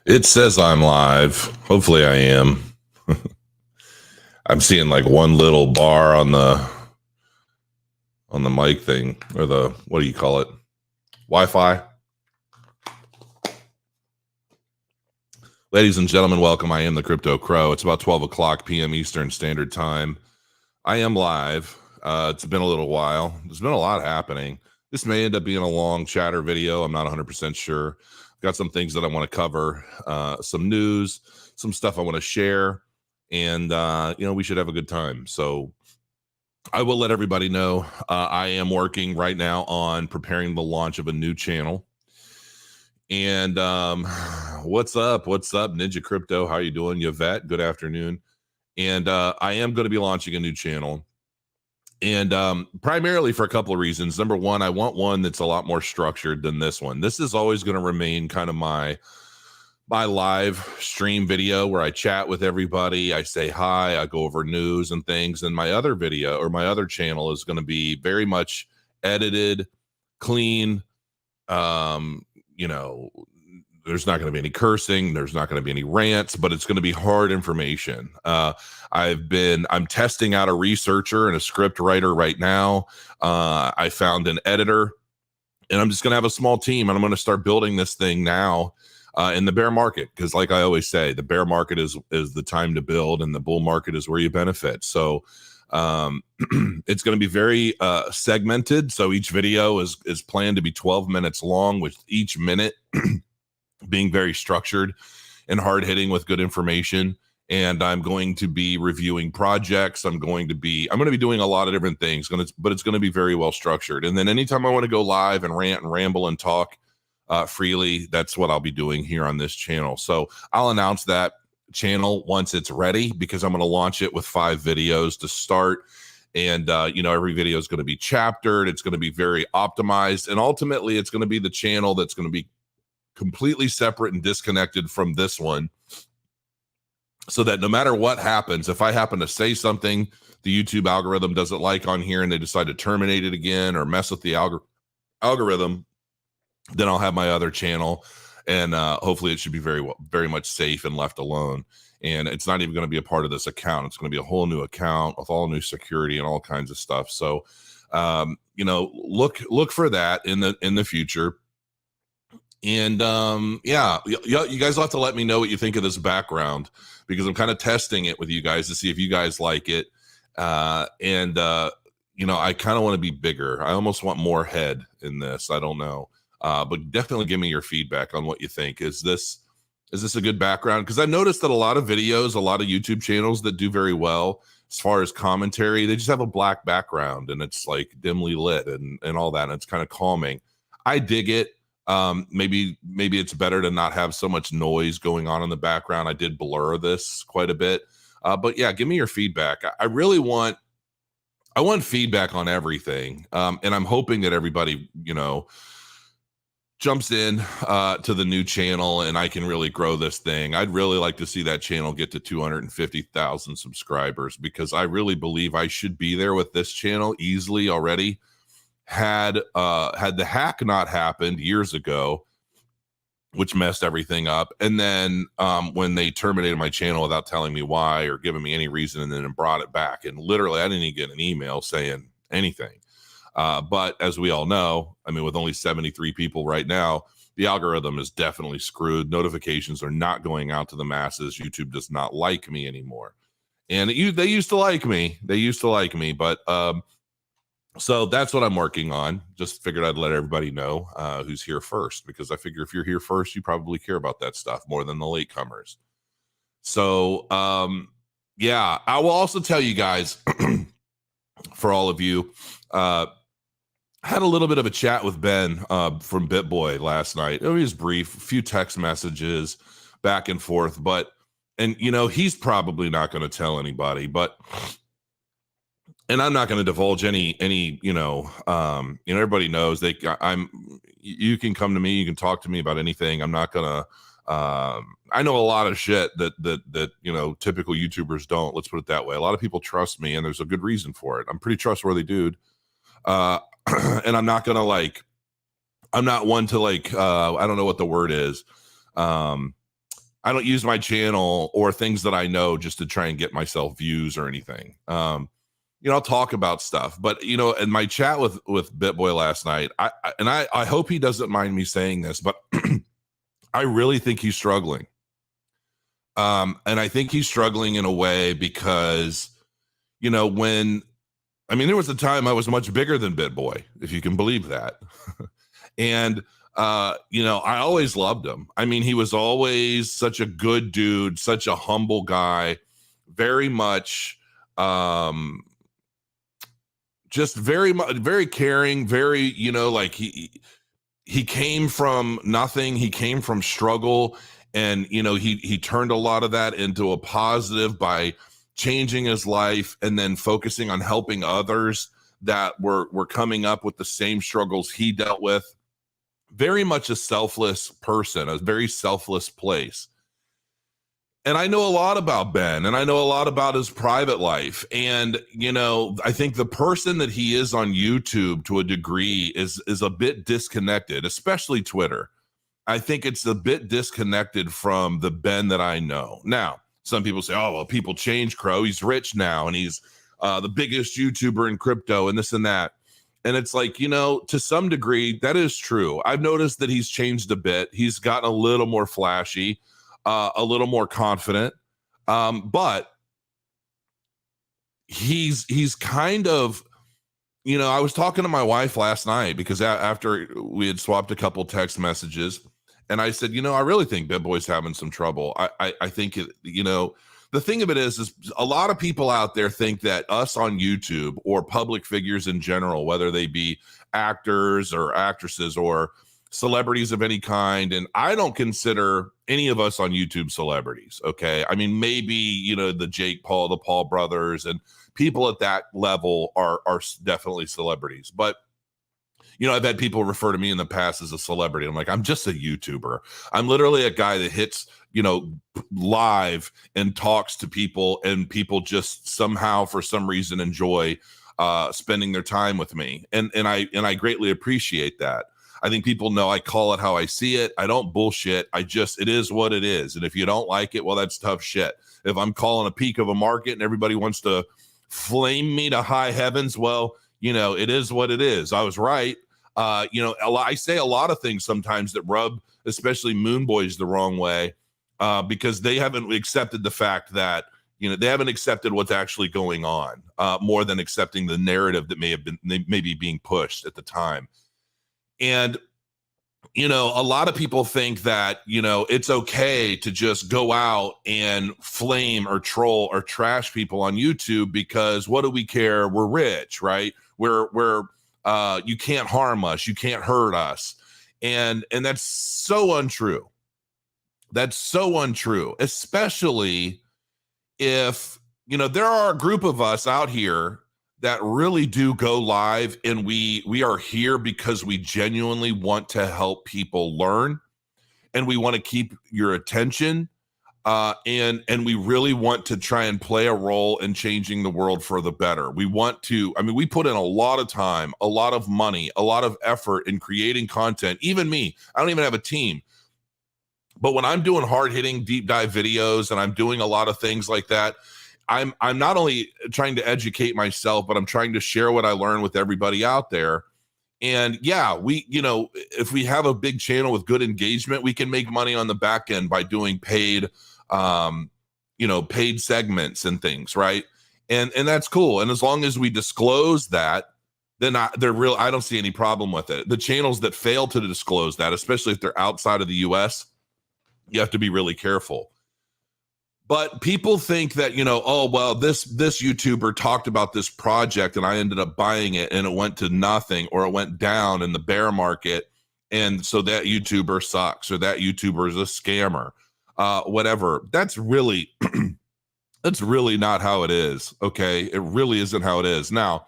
It says I'm live. Hopefully I am. I'm seeing like one little bar on the mic thing, or the, what do you call it? Wi-Fi. Ladies and gentlemen, welcome. I am the Crypto Crow. It's about 12 o'clock p.m. Eastern Standard Time. I am live. It's been a little while. There's been a lot happening. This may end up being a long chatter video. I'm not 100% sure. I've got some things that I want to cover, some news, some stuff I want to share, and we should have a good time. So I will let everybody know I am working right now on preparing the launch of a new channel. And what's up, Ninja Crypto? How you doing? Yvette, good afternoon. And I am going to be launching a new channel, and primarily for a couple of reasons. Number one, I want one that's a lot more structured than this one. This is always going to remain kind of my live stream video where I chat with everybody. I say hi, I go over news and things. And my other video, or my other channel, is going to be very much edited, clean. There's not going to be any cursing. There's not going to be any rants, but it's going to be hard information. I'm testing out a researcher and a script writer right now. I found an editor, and I'm just going to have a small team, and I'm going to start building this thing now in the bear market. Because like I always say, the bear market is the time to build, and the bull market is where you benefit. So it's going to be very segmented. So each video is planned to be 12 minutes long, with each minute being very structured and hard hitting with good information. And I'm going to be reviewing projects. I'm going to be doing a lot of different things, but it's going to be very well structured. And then anytime I want to go live and rant and ramble and talk freely, that's what I'll be doing here on this channel. So I'll announce that channel once it's ready, because I'm going to launch it with 5 videos to start. And every video is going to be chaptered. It's going to be very optimized, and ultimately it's going to be the channel that's going to be completely separate and disconnected from this one, so that no matter what happens, if I happen to say something the YouTube algorithm doesn't like on here and they decide to terminate it again or mess with the algorithm, then I'll have my other channel, and hopefully it should be very much safe and left alone. And it's not even going to be a part of this account. It's going to be a whole new account with all new security and all kinds of stuff. So look for that in the future. And you guys will have to let me know what you think of this background, because I'm kind of testing it with you guys to see if you guys like it. I kind of want to be bigger. I almost want more head in this. I don't know. But definitely give me your feedback on what you think. Is this a good background? Because I noticed that a lot of videos, a lot of YouTube channels that do very well as far as commentary, they just have a black background and it's like dimly lit and all that. And it's kind of calming. I dig it. Maybe it's better to not have so much noise going on in the background. I did blur this quite a bit. But yeah, give me your feedback. I really want feedback on everything. And I'm hoping that everybody, jumps in to the new channel and I can really grow this thing. I'd really like to see that channel get to 250,000 subscribers, because I really believe I should be there with this channel easily already. Had the hack not happened years ago, which messed everything up, and then when they terminated my channel without telling me why or giving me any reason, and then brought it back, and literally I didn't even get an email saying anything. But as we all know, with only 73 people right now, the algorithm is definitely screwed. Notifications are not going out to the masses. YouTube does not like me anymore. And they used to like me. But so that's what I'm working on. Just figured I'd let everybody know who's here first, because I figure if you're here first, you probably care about that stuff more than the latecomers. So, I will also tell you guys, for all of you, had a little bit of a chat with Ben from Bitboy last night. It was brief, a few text messages back and forth, and he's probably not going to tell anybody, and I'm not going to divulge any everybody knows you can come to me, you can talk to me about anything. I'm not going to, I know a lot of shit that typical YouTubers don't, let's put it that way. A lot of people trust me, and there's a good reason for it. I'm pretty trustworthy dude. And I'm not going to I'm not one to I don't know what the word is. I don't use my channel or things that I know just to try and get myself views or anything. I'll talk about stuff, but in my chat with Bitboy last night, I hope he doesn't mind me saying this, but I really think he's struggling. And I think he's struggling in a way because, there was a time I was much bigger than Bitboy, if you can believe that. And, I always loved him. I mean, he was always such a good dude, such a humble guy, very much, just very caring, very, he came from nothing. He came from struggle. And, he turned a lot of that into a positive by changing his life and then focusing on helping others that were coming up with the same struggles he dealt with. Very much a selfless person, a very selfless place. And I know a lot about Ben, and I know a lot about his private life. And, I think the person that he is on YouTube to a degree is a bit disconnected, especially Twitter. I think it's a bit disconnected from the Ben that I know. Now, some people say, oh, well, people change, Crow. He's rich now, and he's the biggest YouTuber in crypto and this and that. And it's like, to some degree, that is true. I've noticed that he's changed a bit. He's gotten a little more flashy, a little more confident. But he's kind of, I was talking to my wife last night because after we had swapped a couple text messages, and I said, I really think Bitboy's having some trouble. I think, the thing of it is a lot of people out there think that us on YouTube or public figures in general, whether they be actors or actresses or celebrities of any kind, and I don't consider any of us on YouTube celebrities, okay? I mean, maybe, the Jake Paul, the Paul brothers, and people at that level are definitely celebrities. But, I've had people refer to me in the past as a celebrity. I'm like, I'm just a YouTuber. I'm literally a guy that hits, live and talks to people, and people just somehow, for some reason, enjoy spending their time with me. And I greatly appreciate that. I think people know I call it how I see it. I don't bullshit. It is what it is. And if you don't like it, well, that's tough shit. If I'm calling a peak of a market and everybody wants to flame me to high heavens, well, it is what it is. I was right. I say a lot of things sometimes that rub, especially Moon Boys, the wrong way, because they haven't accepted the fact that, they haven't accepted what's actually going on, more than accepting the narrative that may be being pushed at the time. And, a lot of people think that, it's okay to just go out and flame or troll or trash people on YouTube because what do we care? We're rich, right? We're you can't harm us. You can't hurt us. And that's so untrue. That's so untrue, especially if, there are a group of us out here that really do go live, and we are here because we genuinely want to help people learn, and we want to keep your attention, and we really want to try and play a role in changing the world for the better. We put in a lot of time, a lot of money, a lot of effort in creating content. Even me, I don't even have a team. But when I'm doing hard-hitting deep dive videos and I'm doing a lot of things like that, I'm not only trying to educate myself, but I'm trying to share what I learn with everybody out there. And yeah, if we have a big channel with good engagement, we can make money on the back end by doing paid segments and things, right? And that's cool. And as long as we disclose that, then I don't see any problem with it. The channels that fail to disclose that, especially if they're outside of the US, you have to be really careful. But people think that, oh, well, this YouTuber talked about this project and I ended up buying it and it went to nothing, or it went down in the bear market, and so that YouTuber sucks, or that YouTuber is a scammer, whatever. That's really that's really not how it is. Okay, it really isn't how it is. Now,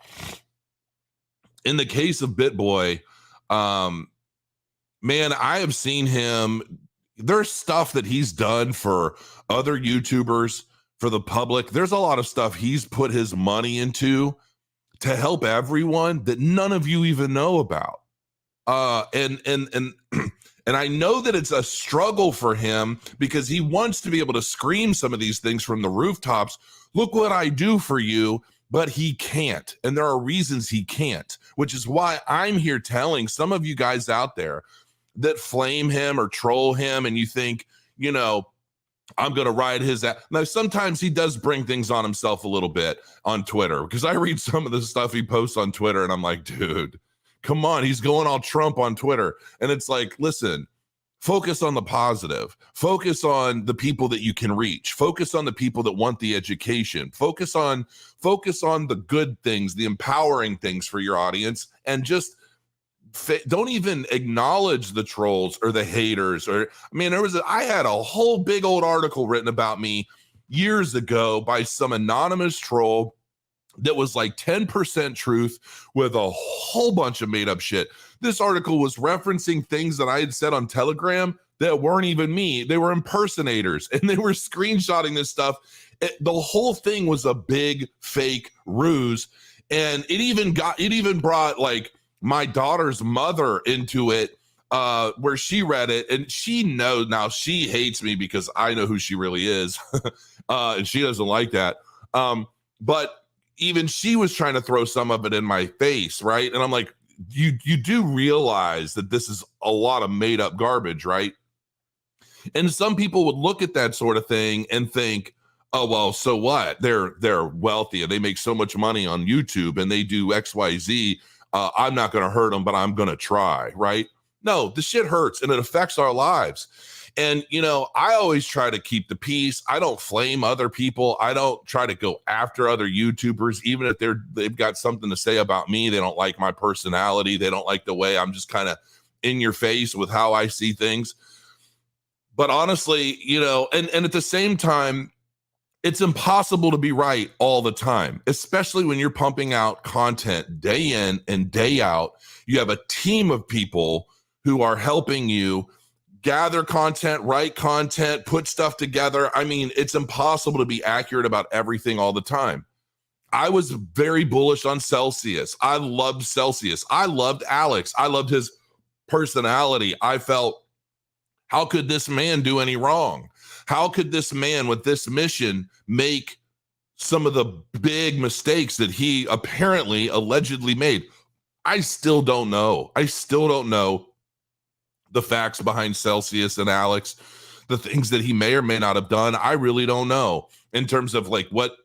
in the case of Bitboy, man, I have seen him. There's stuff that he's done for other YouTubers, for the public. There's a lot of stuff he's put his money into to help everyone that none of you even know about. And And I know that it's a struggle for him because he wants to be able to scream some of these things from the rooftops. Look what I do for you. But he can't. And there are reasons he can't, which is why I'm here telling some of you guys out there that flame him or troll him and you think, you know, I'm going to ride his ass. Now, sometimes he does bring things on himself a little bit on Twitter because I read some of the stuff he posts on Twitter and I'm like, dude, come on. He's going all Trump on Twitter. And it's like, listen, focus on the positive. Focus on the people that you can reach. Focus on the people that want the education. Focus on the good things, the empowering things for your audience, and just don't even acknowledge the trolls or the haters. Or I mean, I had a whole big old article written about me years ago by some anonymous troll that was like 10% truth with a whole bunch of made up shit. This article was referencing things that I had said on Telegram that weren't even me. They were impersonators and they were screenshotting this stuff. The whole thing was a big fake ruse. And it even brought like my daughter's mother into it, where she read it and she knows now she hates me because I know who she really is. And she doesn't like that. But even she was trying to throw some of it in my face, right? And I'm like, you do realize that this is a lot of made up garbage, right? And some people would look at that sort of thing and think, oh, well, so what? They're wealthy and they make so much money on YouTube and they do XYZ. I'm not going to hurt them, but I'm going to try, right? No, the shit hurts and it affects our lives. And, you know, I always try to keep the peace. I don't flame other people. I don't try to go after other YouTubers, even if they've got something to say about me. They don't like my personality. They don't like the way I'm just kind of in your face with how I see things. But honestly, you know, and at the same time, it's impossible to be right all the time, especially when you're pumping out content day in and day out. You have a team of people who are helping you gather content, write content, put stuff together. I mean, it's impossible to be accurate about everything all the time. I was very bullish on Celsius. I loved Celsius. I loved Alex. I loved his personality. I felt, how could this man do any wrong? How could this man with this mission make some of the big mistakes that he allegedly made? I still don't know. I still don't know the facts behind Celsius and Alex, the things that he may or may not have done. I really don't know in terms of like, what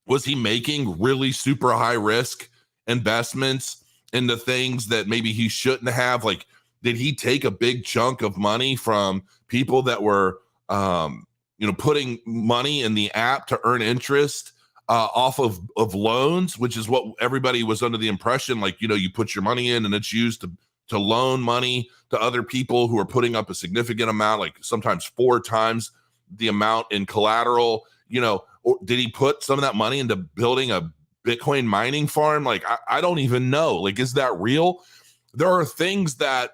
was he making really super high risk investments into things that maybe he shouldn't have? Like, did he take a big chunk of money from people that were, putting money in the app to earn interest off of loans, which is what everybody was under the impression, like, you know, you put your money in and it's used to loan money to other people who are putting up a significant amount, like sometimes 4 times the amount in collateral, you know. Or did he put some of that money into building a Bitcoin mining farm? Like, I don't even know. Like, is that real? There are things that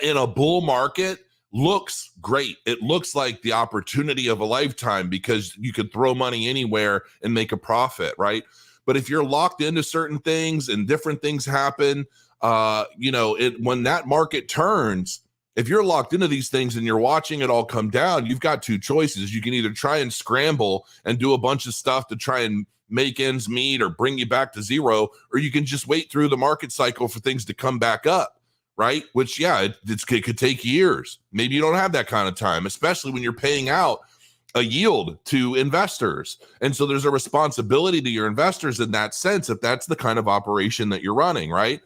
in a bull market looks great. It looks like the opportunity of a lifetime because you could throw money anywhere and make a profit, right? But if you're locked into certain things and different things happen, when that market turns, if you're locked into these things and you're watching it all come down, you've got 2 choices. You can either try and scramble and do a bunch of stuff to try and make ends meet or bring you back to zero, or you can just wait through the market cycle for things to come back up. Right? Which, yeah, it could take years. Maybe you don't have that kind of time, especially when you're paying out a yield to investors. And so there's a responsibility to your investors in that sense, if that's the kind of operation that you're running, right?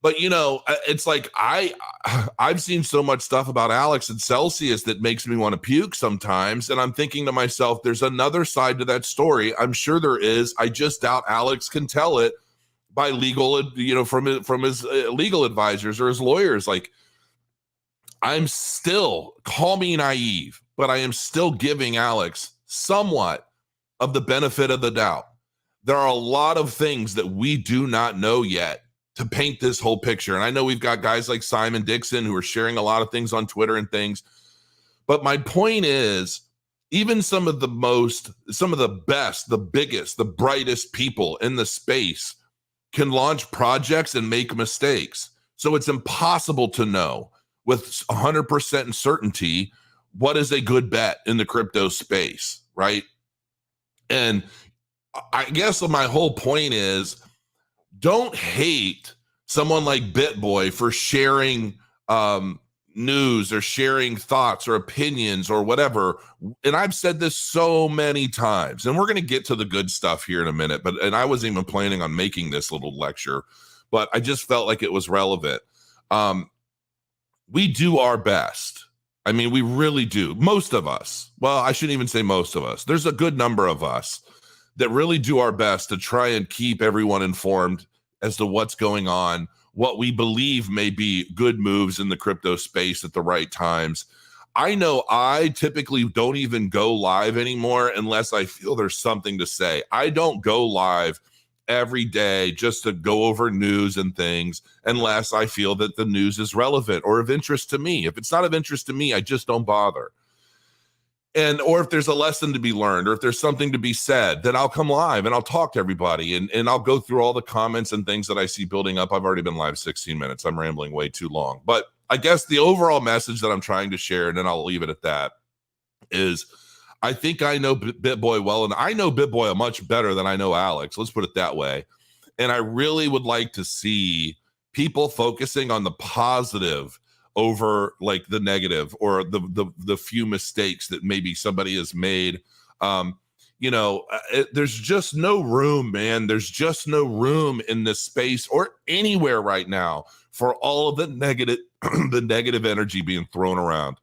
But, you know, it's like I've seen so much stuff about Alex and Celsius that makes me want to puke sometimes. And I'm thinking to myself, there's another side to that story. I'm sure there is. I just doubt Alex can tell it by legal, you know, from his legal advisors or his lawyers. Like, I'm still, call me naive, but I am still giving Alex somewhat of the benefit of the doubt. There are a lot of things that we do not know yet to paint this whole picture. And I know we've got guys like Simon Dixon who are sharing a lot of things on Twitter and things. But my point is, even some of the best, the biggest, the brightest people in the space can launch projects and make mistakes. So it's impossible to know with 100% certainty what is a good bet in the crypto space, right? And I guess my whole point is, don't hate someone like Bitboy for sharing news or sharing thoughts or opinions or whatever. And I've said this so many times, and we're going to get to the good stuff here in a minute, and I wasn't even planning on making this little lecture, but I just felt like it was relevant. We do our best. I mean, we really do. Most of us. Well, I shouldn't even say most of us. There's a good number of us that really do our best to try and keep everyone informed as to what's going on, what we believe may be good moves in the crypto space at the right times. I know I typically don't even go live anymore unless I feel there's something to say. I don't go live every day just to go over news and things unless I feel that the news is relevant or of interest to me. If it's not of interest to me, I just don't bother. Or if there's a lesson to be learned, or if there's something to be said, then I'll come live and I'll talk to everybody and I'll go through all the comments and things that I see building up. I've already been live 16 minutes. I'm rambling way too long. But I guess the overall message that I'm trying to share, and then I'll leave it at that, is I think I know Bitboy well, and I know Bitboy much better than I know Alex. Let's put it that way. And I really would like to see people focusing on the positive over like the negative or the few mistakes that maybe somebody has made. There's just no room, man. There's just no room in this space or anywhere right now for all of the negative, the negative energy being thrown around.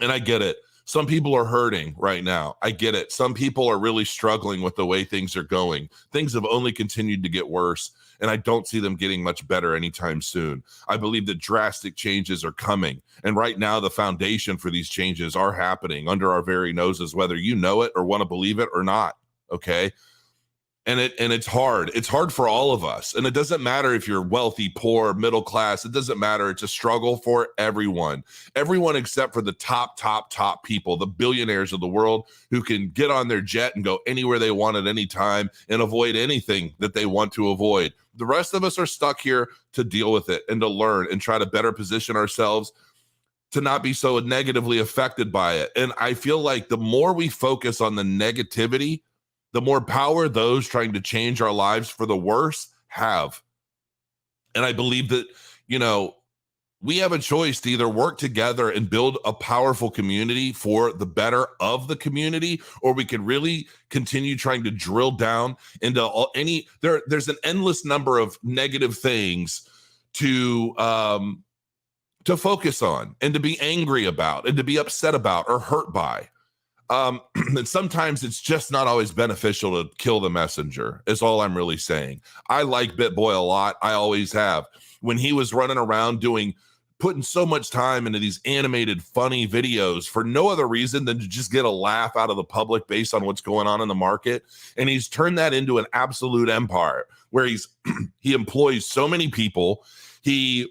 And I get it. Some people are hurting right now. I get it. Some people are really struggling with the way things are going. Things have only continued to get worse, and I don't see them getting much better anytime soon. I believe that drastic changes are coming, and right now the foundation for these changes are happening under our very noses, whether you know it or want to believe it or not, okay? And it's hard. It's hard for all of us. And it doesn't matter if you're wealthy, poor, middle class. It doesn't matter. It's a struggle for everyone. Everyone except for the top people, the billionaires of the world who can get on their jet and go anywhere they want at any time and avoid anything that they want to avoid. The rest of us are stuck here to deal with it and to learn and try to better position ourselves to not be so negatively affected by it. And I feel like the more we focus on the negativity, the more power those trying to change our lives for the worse have. And I believe that, we have a choice to either work together and build a powerful community for the better of the community, or we can really continue trying to drill down into there's an endless number of negative things to focus on and to be angry about and to be upset about or hurt by. And sometimes it's just not always beneficial to kill the messenger, is all I'm really saying. I like Bitboy a lot. I always have. When he was running around putting so much time into these animated, funny videos for no other reason than to just get a laugh out of the public based on what's going on in the market. And he's turned that into an absolute empire where he employs so many people. He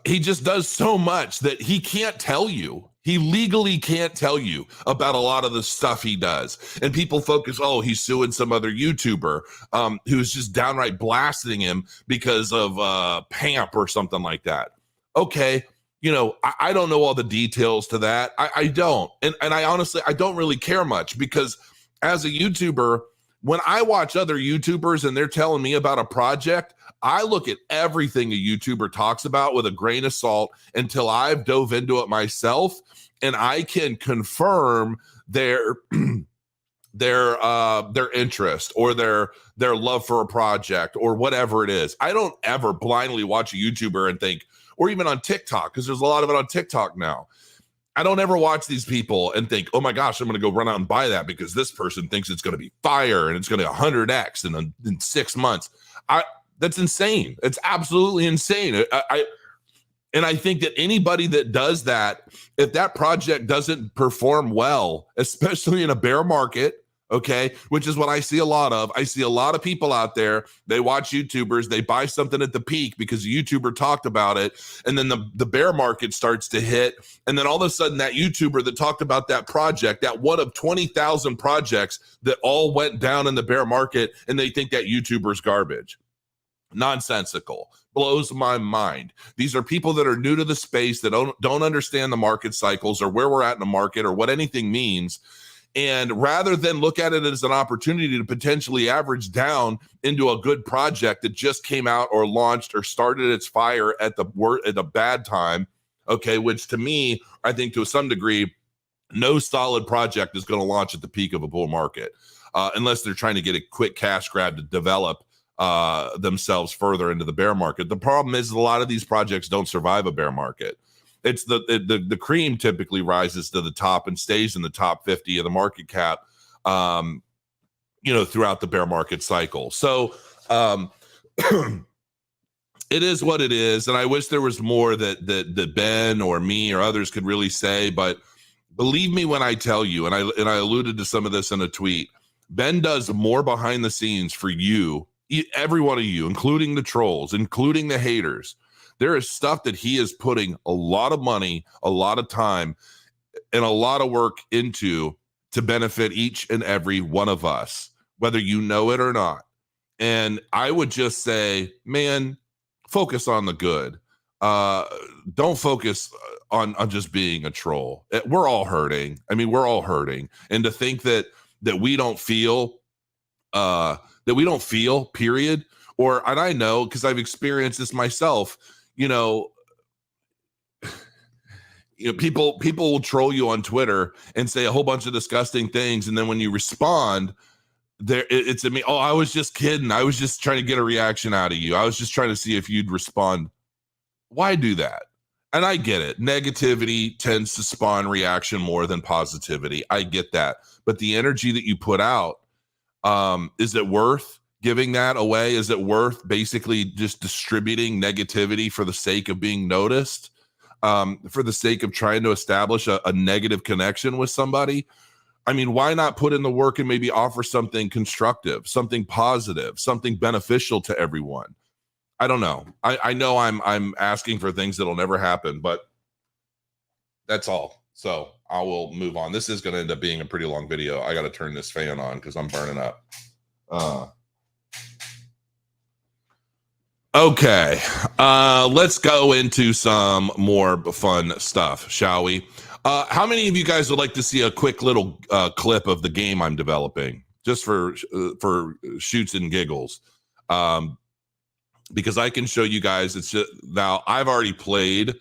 just does so much that he can't tell you. He legally can't tell you about a lot of the stuff he does. And people focus, he's suing some other YouTuber who's just downright blasting him because of PAMP or something like that. Okay, I don't know all the details to that. I don't. And I honestly, I don't really care much, because as a YouTuber, when I watch other YouTubers and they're telling me about a project, I look at everything a YouTuber talks about with a grain of salt until I've dove into it myself and I can confirm their interest or their love for a project or whatever it is. I don't ever blindly watch a YouTuber and think, or even on TikTok, because there's a lot of it on TikTok now. I don't ever watch these people and think, oh my gosh, I'm going to go run out and buy that because this person thinks it's going to be fire and it's going to 100x in 6 months. That's insane. It's absolutely insane. I think that anybody that does that, if that project doesn't perform well, especially in a bear market, okay, which is what I see a lot of. I see a lot of people out there, they watch YouTubers, they buy something at the peak because the YouTuber talked about it, and then the bear market starts to hit, and then all of a sudden that YouTuber that talked about that project, that one of 20,000 projects that all went down in the bear market, and they think that YouTuber's garbage. Nonsensical. Blows my mind. These are people that are new to the space that don't understand the market cycles or where we're at in the market or what anything means. And rather than look at it as an opportunity to potentially average down into a good project that just came out or launched or started its fire at the bad time, okay, which to me, I think to some degree, no solid project is going to launch at the peak of a bull market, unless they're trying to get a quick cash grab to develop themselves further into the bear market. The problem is a lot of these projects don't survive a bear market. It's the cream typically rises to the top and stays in the top 50 of the market cap, throughout the bear market cycle. So it is what it is, and I wish there was more that Ben or me or others could really say. But believe me when I tell you, and I alluded to some of this in a tweet, Ben does more behind the scenes for you, every one of you, including the trolls, including the haters. There is stuff that he is putting a lot of money, a lot of time, and a lot of work into to benefit each and every one of us, whether you know it or not. And I would just say, man, focus on the good. Don't focus on just being a troll. We're all hurting. I mean, we're all hurting. And to think that we don't feel, period. And I know, because I've experienced this myself, people will troll you on Twitter and say a whole bunch of disgusting things. And then when you respond, it's at me. Oh, I was just kidding. I was just trying to get a reaction out of you. I was just trying to see if you'd respond. Why do that? And I get it. Negativity tends to spawn reaction more than positivity. I get that. But the energy that you put out, is it worth giving that away? Is it worth basically just distributing negativity for the sake of being noticed, for the sake of trying to establish a negative connection with somebody? I mean, why not put in the work and maybe offer something constructive, something positive, something beneficial to everyone? I don't know. I know I'm asking for things that'll never happen, but that's all. So I will move on. This is going to end up being a pretty long video. I got to turn this fan on because I'm burning up. Okay. Let's go into some more fun stuff, shall we? How many of you guys would like to see a quick little clip of the game I'm developing, just for shoots and giggles? Because I can show you guys. It's just, now I've already played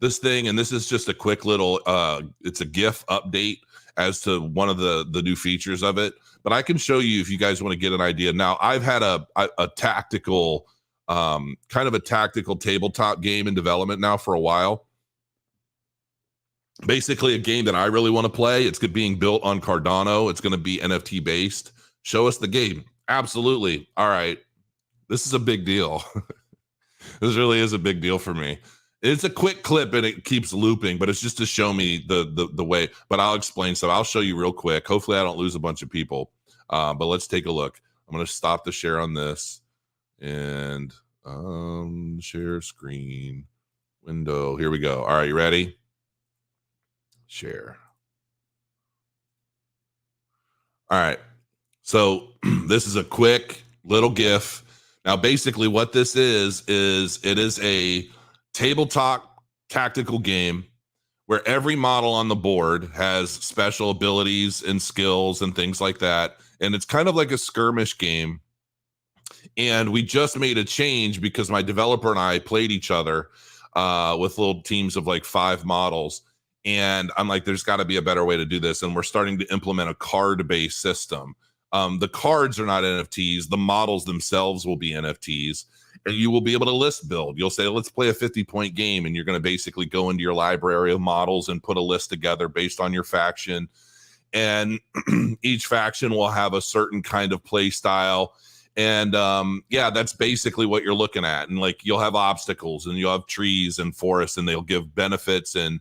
this thing, and this is just a quick little it's a GIF update as to one of the new features of it. But I can show you if you guys want to get an idea. Now I've had a tactical kind of a tactical tabletop game in development now for a while. Basically a game that I really want to play. It's being built on Cardano. It's going to be NFT based. Show us the game. Absolutely. All right. This is a big deal. This really is a big deal for me. It's a quick clip and it keeps looping, but it's just to show me the way. But I'll explain. So I'll show you real quick. Hopefully I don't lose a bunch of people. But let's take a look. I'm going to stop the share on this and share screen window. Here we go. All right, you ready? Share. All right. So this is a quick little GIF. Now, basically what this is it is a tabletop tactical game where every model on the board has special abilities and skills and things like that. And it's kind of like a skirmish game. And we just made a change because my developer and I played each other with little teams of like 5 models. And I'm like, there's got to be a better way to do this. And we're starting to implement a card-based system. The cards are not NFTs. The models themselves will be NFTs. And you will be able to list build. You'll say, let's play a 50-point game. And you're going to basically go into your library of models and put a list together based on your faction. And each faction will have a certain kind of play style. And yeah, that's basically what you're looking at. And like, you'll have obstacles and you'll have trees and forests, and they'll give benefits and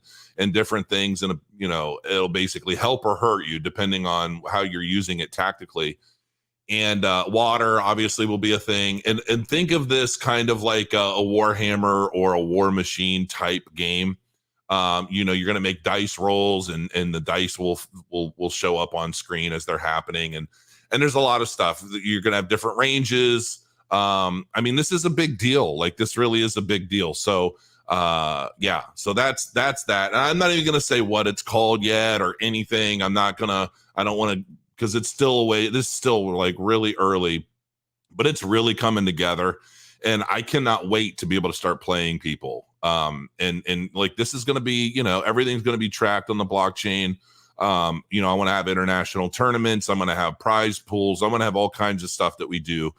different things. And, you know, it'll basically help or hurt you depending on how you're using it tactically. And water obviously will be a thing. And think of this kind of like a Warhammer or a War Machine type game. You know, you're going to make dice rolls, and the dice will show up on screen as they're happening. And there's a lot of stuff. You're going to have different ranges. I mean, this is a big deal. Like, this really is a big deal. So yeah, so that's that. And I'm not even gonna say what it's called yet or anything. I don't want to, because it's still away. This is still like really early, but it's really coming together, and I cannot wait to be able to start playing people. And like, this is going to be, everything's going to be tracked on the blockchain. I want to have international tournaments. I'm going to have prize pools. I'm going to have all kinds of stuff that we do.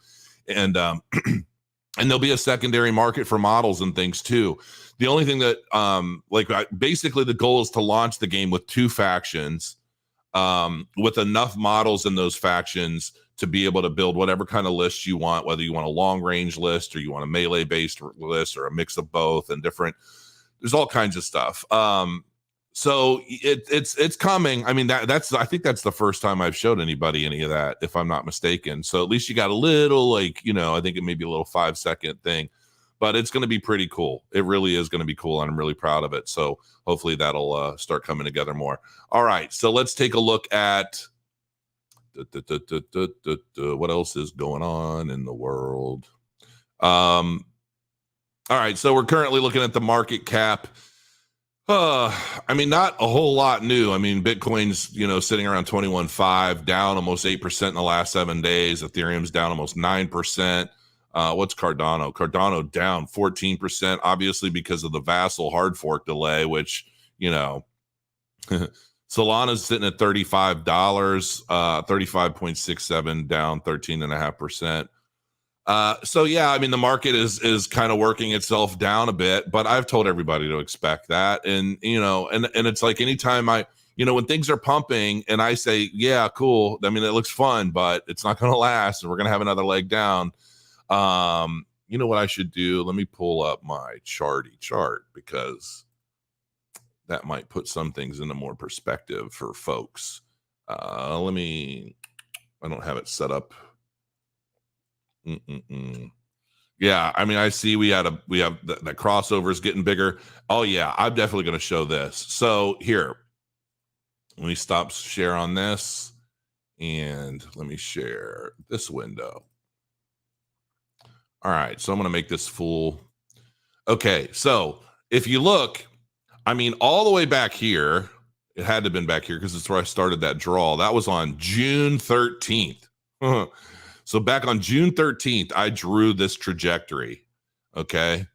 And and there'll be a secondary market for models and things too. The only thing that basically the goal is to launch the game with 2 factions, with enough models in those factions to be able to build whatever kind of list you want, whether you want a long range list or you want a melee based list or a mix of both, and there's all kinds of stuff. So it's coming. I mean, I think that's the first time I've showed anybody any of that, if I'm not mistaken. So at least you got a little, I think it may be a little 5-second thing, but it's going to be pretty cool. It really is going to be cool, and I'm really proud of it. So hopefully that'll start coming together more. All right, so let's take a look at what else is going on in the world. All right, so we're currently looking at the market cap. I mean, not a whole lot new. I mean, Bitcoin's, sitting around 21.5, down almost 8% in the last 7 days. Ethereum's down almost 9%. What's Cardano? Cardano down 14%, obviously because of the Vasil hard fork delay, which, Solana's sitting at $35, 35.67, down 13.5%. So yeah, I mean, the market is kind of working itself down a bit, but I've told everybody to expect that. And, and it's like, anytime when things are pumping and I say, yeah, cool. I mean, it looks fun, but it's not going to last, and we're going to have another leg down. You know what I should do? Let me pull up my chart, because that might put some things into more perspective for folks. I don't have it set up. Yeah, I mean, I see we have the crossovers getting bigger. Oh yeah, I'm definitely going to show this. So here, let me stop share on this, and let me share this window. All right, so I'm going to make this full. Okay, so if you look, I mean, all the way back here, it had to have been back here because it's where I started that draw. That was on June 13th. So back on June 13th, I drew this trajectory. Okay.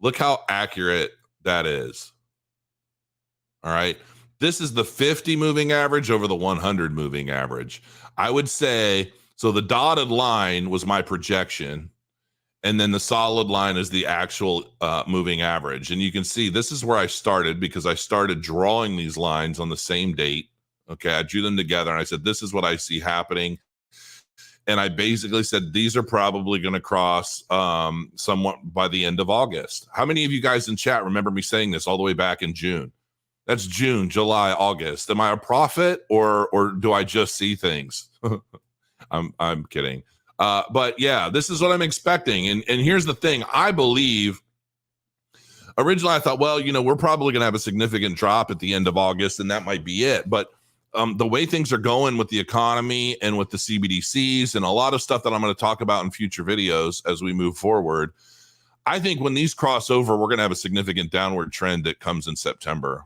Look how accurate that is. All right. This is the 50 moving average over the 100 moving average. I would say, so the dotted line was my projection, and then the solid line is the actual moving average. And you can see this is where I started, because I started drawing these lines on the same date. Okay. I drew them together and I said, this is what I see happening. And I basically said, these are probably going to cross somewhat by the end of August. How many of you guys in chat remember me saying this all the way back in June? That's June, July, August. Am I a prophet, or do I just see things? I'm kidding. But yeah, this is what I'm expecting. And here's the thing. I believe, originally I thought, well, we're probably going to have a significant drop at the end of August, and that might be it. But the way things are going with the economy and with the CBDCs and a lot of stuff that I'm going to talk about in future videos as we move forward, I think when these cross over, we're going to have a significant downward trend that comes in September.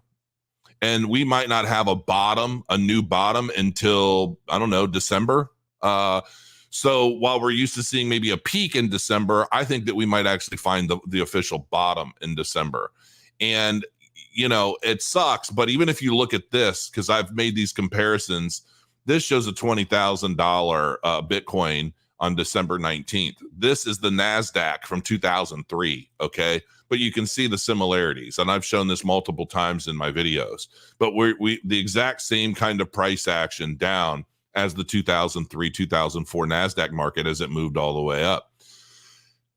And we might not have a new bottom until, I don't know, December. So while we're used to seeing maybe a peak in December, I think that we might actually find the official bottom in December. And it sucks, but even if you look at this, because I've made these comparisons, this shows a $20,000 Bitcoin on December 19th. This is the NASDAQ from 2003, okay? But you can see the similarities, and I've shown this multiple times in my videos. But we the exact same kind of price action down as the 2003, 2004 NASDAQ market as it moved all the way up.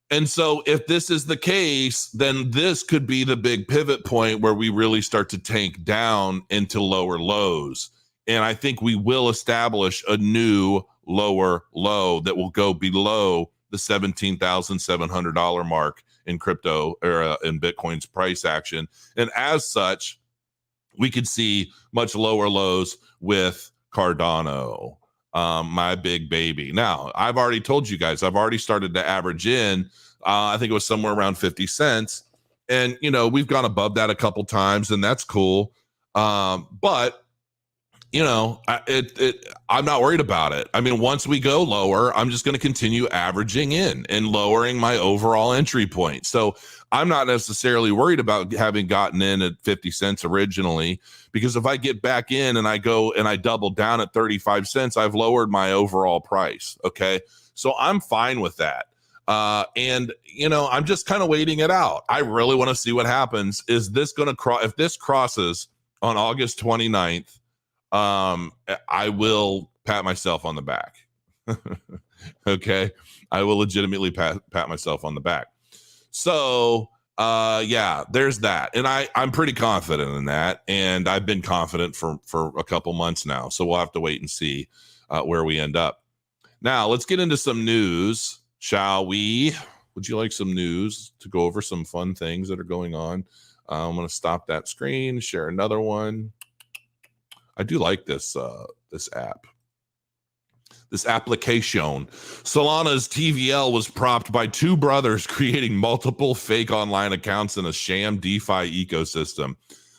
And so if this is the case, then this could be the big pivot point where we really start to tank down into lower lows. And I think we will establish a new lower low that will go below the $17,700 mark in crypto, or in Bitcoin's price action. And as such, we could see much lower lows with Cardano. my big baby. Now, I've already told you guys, I've already started to average in, I think it was somewhere around 50 cents. And, we've gone above that a couple times, and that's cool. But I'm not worried about it. I mean, once we go lower, I'm just going to continue averaging in and lowering my overall entry point. So I'm not necessarily worried about having gotten in at 50 cents originally, because if I get back in and I go and I double down at 35 cents, I've lowered my overall price. Okay. So I'm fine with that. And I'm just kind of waiting it out. I really want to see what happens. Is this going to cross? If this crosses on August 29th, I will pat myself on the back. Okay. I will legitimately pat myself on the back. So, yeah, there's that. And I'm pretty confident in that. And I've been confident for a couple months now. So we'll have to wait and see, where we end up. Now let's get into some news, shall we? Would you like some news to go over some fun things that are going on? I'm going to stop that screen, share another one. I do like this app. This application. Solana's TVL was propped by two brothers creating multiple fake online accounts in a sham DeFi ecosystem.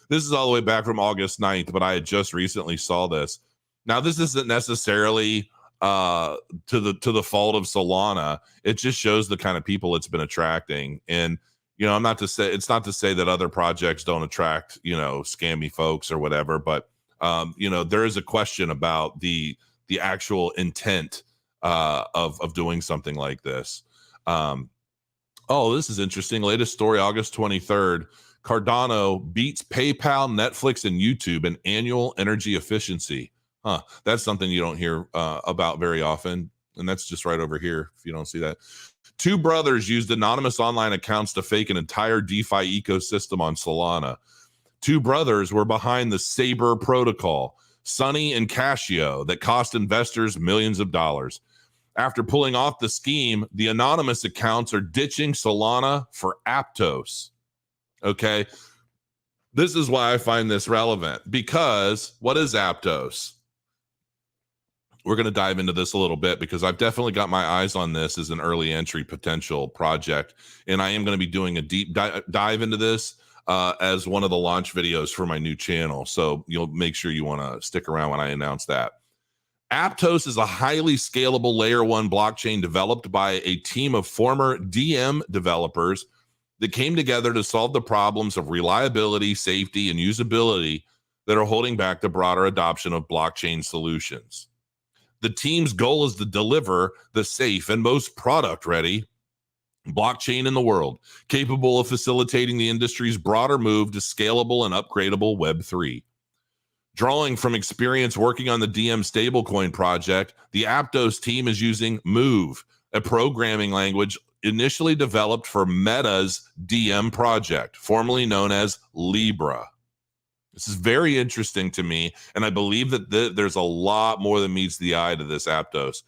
This is all the way back from August 9th, but I had just recently saw this. Now, this isn't necessarily to the fault of Solana. It just shows the kind of people it's been attracting. And it's not to say that other projects don't attract, scammy folks or whatever, but there is a question about the actual intent of doing something like this. This is interesting. Latest story, August 23rd. Cardano beats PayPal, Netflix, and YouTube in annual energy efficiency. That's something you don't hear about very often. And that's just right over here, if you don't see that. Two brothers used anonymous online accounts to fake an entire DeFi ecosystem on Solana. Two brothers were behind the Saber protocol, Sunny and Casio, that cost investors millions of dollars. After pulling off the scheme, the anonymous accounts are ditching Solana for Aptos. Okay. This is why I find this relevant, because what is Aptos? We're going to dive into this a little bit, because I've definitely got my eyes on this as an early entry potential project. And I am going to be doing a deep dive into this as one of the launch videos for my new channel. So you'll make sure you want to stick around when I announce that. Aptos is a highly scalable layer 1 blockchain developed by a team of former DM developers that came together to solve the problems of reliability, safety, and usability that are holding back the broader adoption of blockchain solutions. The team's goal is to deliver the safe and most product-ready blockchain in the world, capable of facilitating the industry's broader move to scalable and upgradable Web3. Drawing from experience working on the DM stablecoin project, the Aptos team is using Move, a programming language initially developed for Meta's DM project, formerly known as Libra. This is very interesting to me, and I believe that there's a lot more than meets the eye to this Aptos.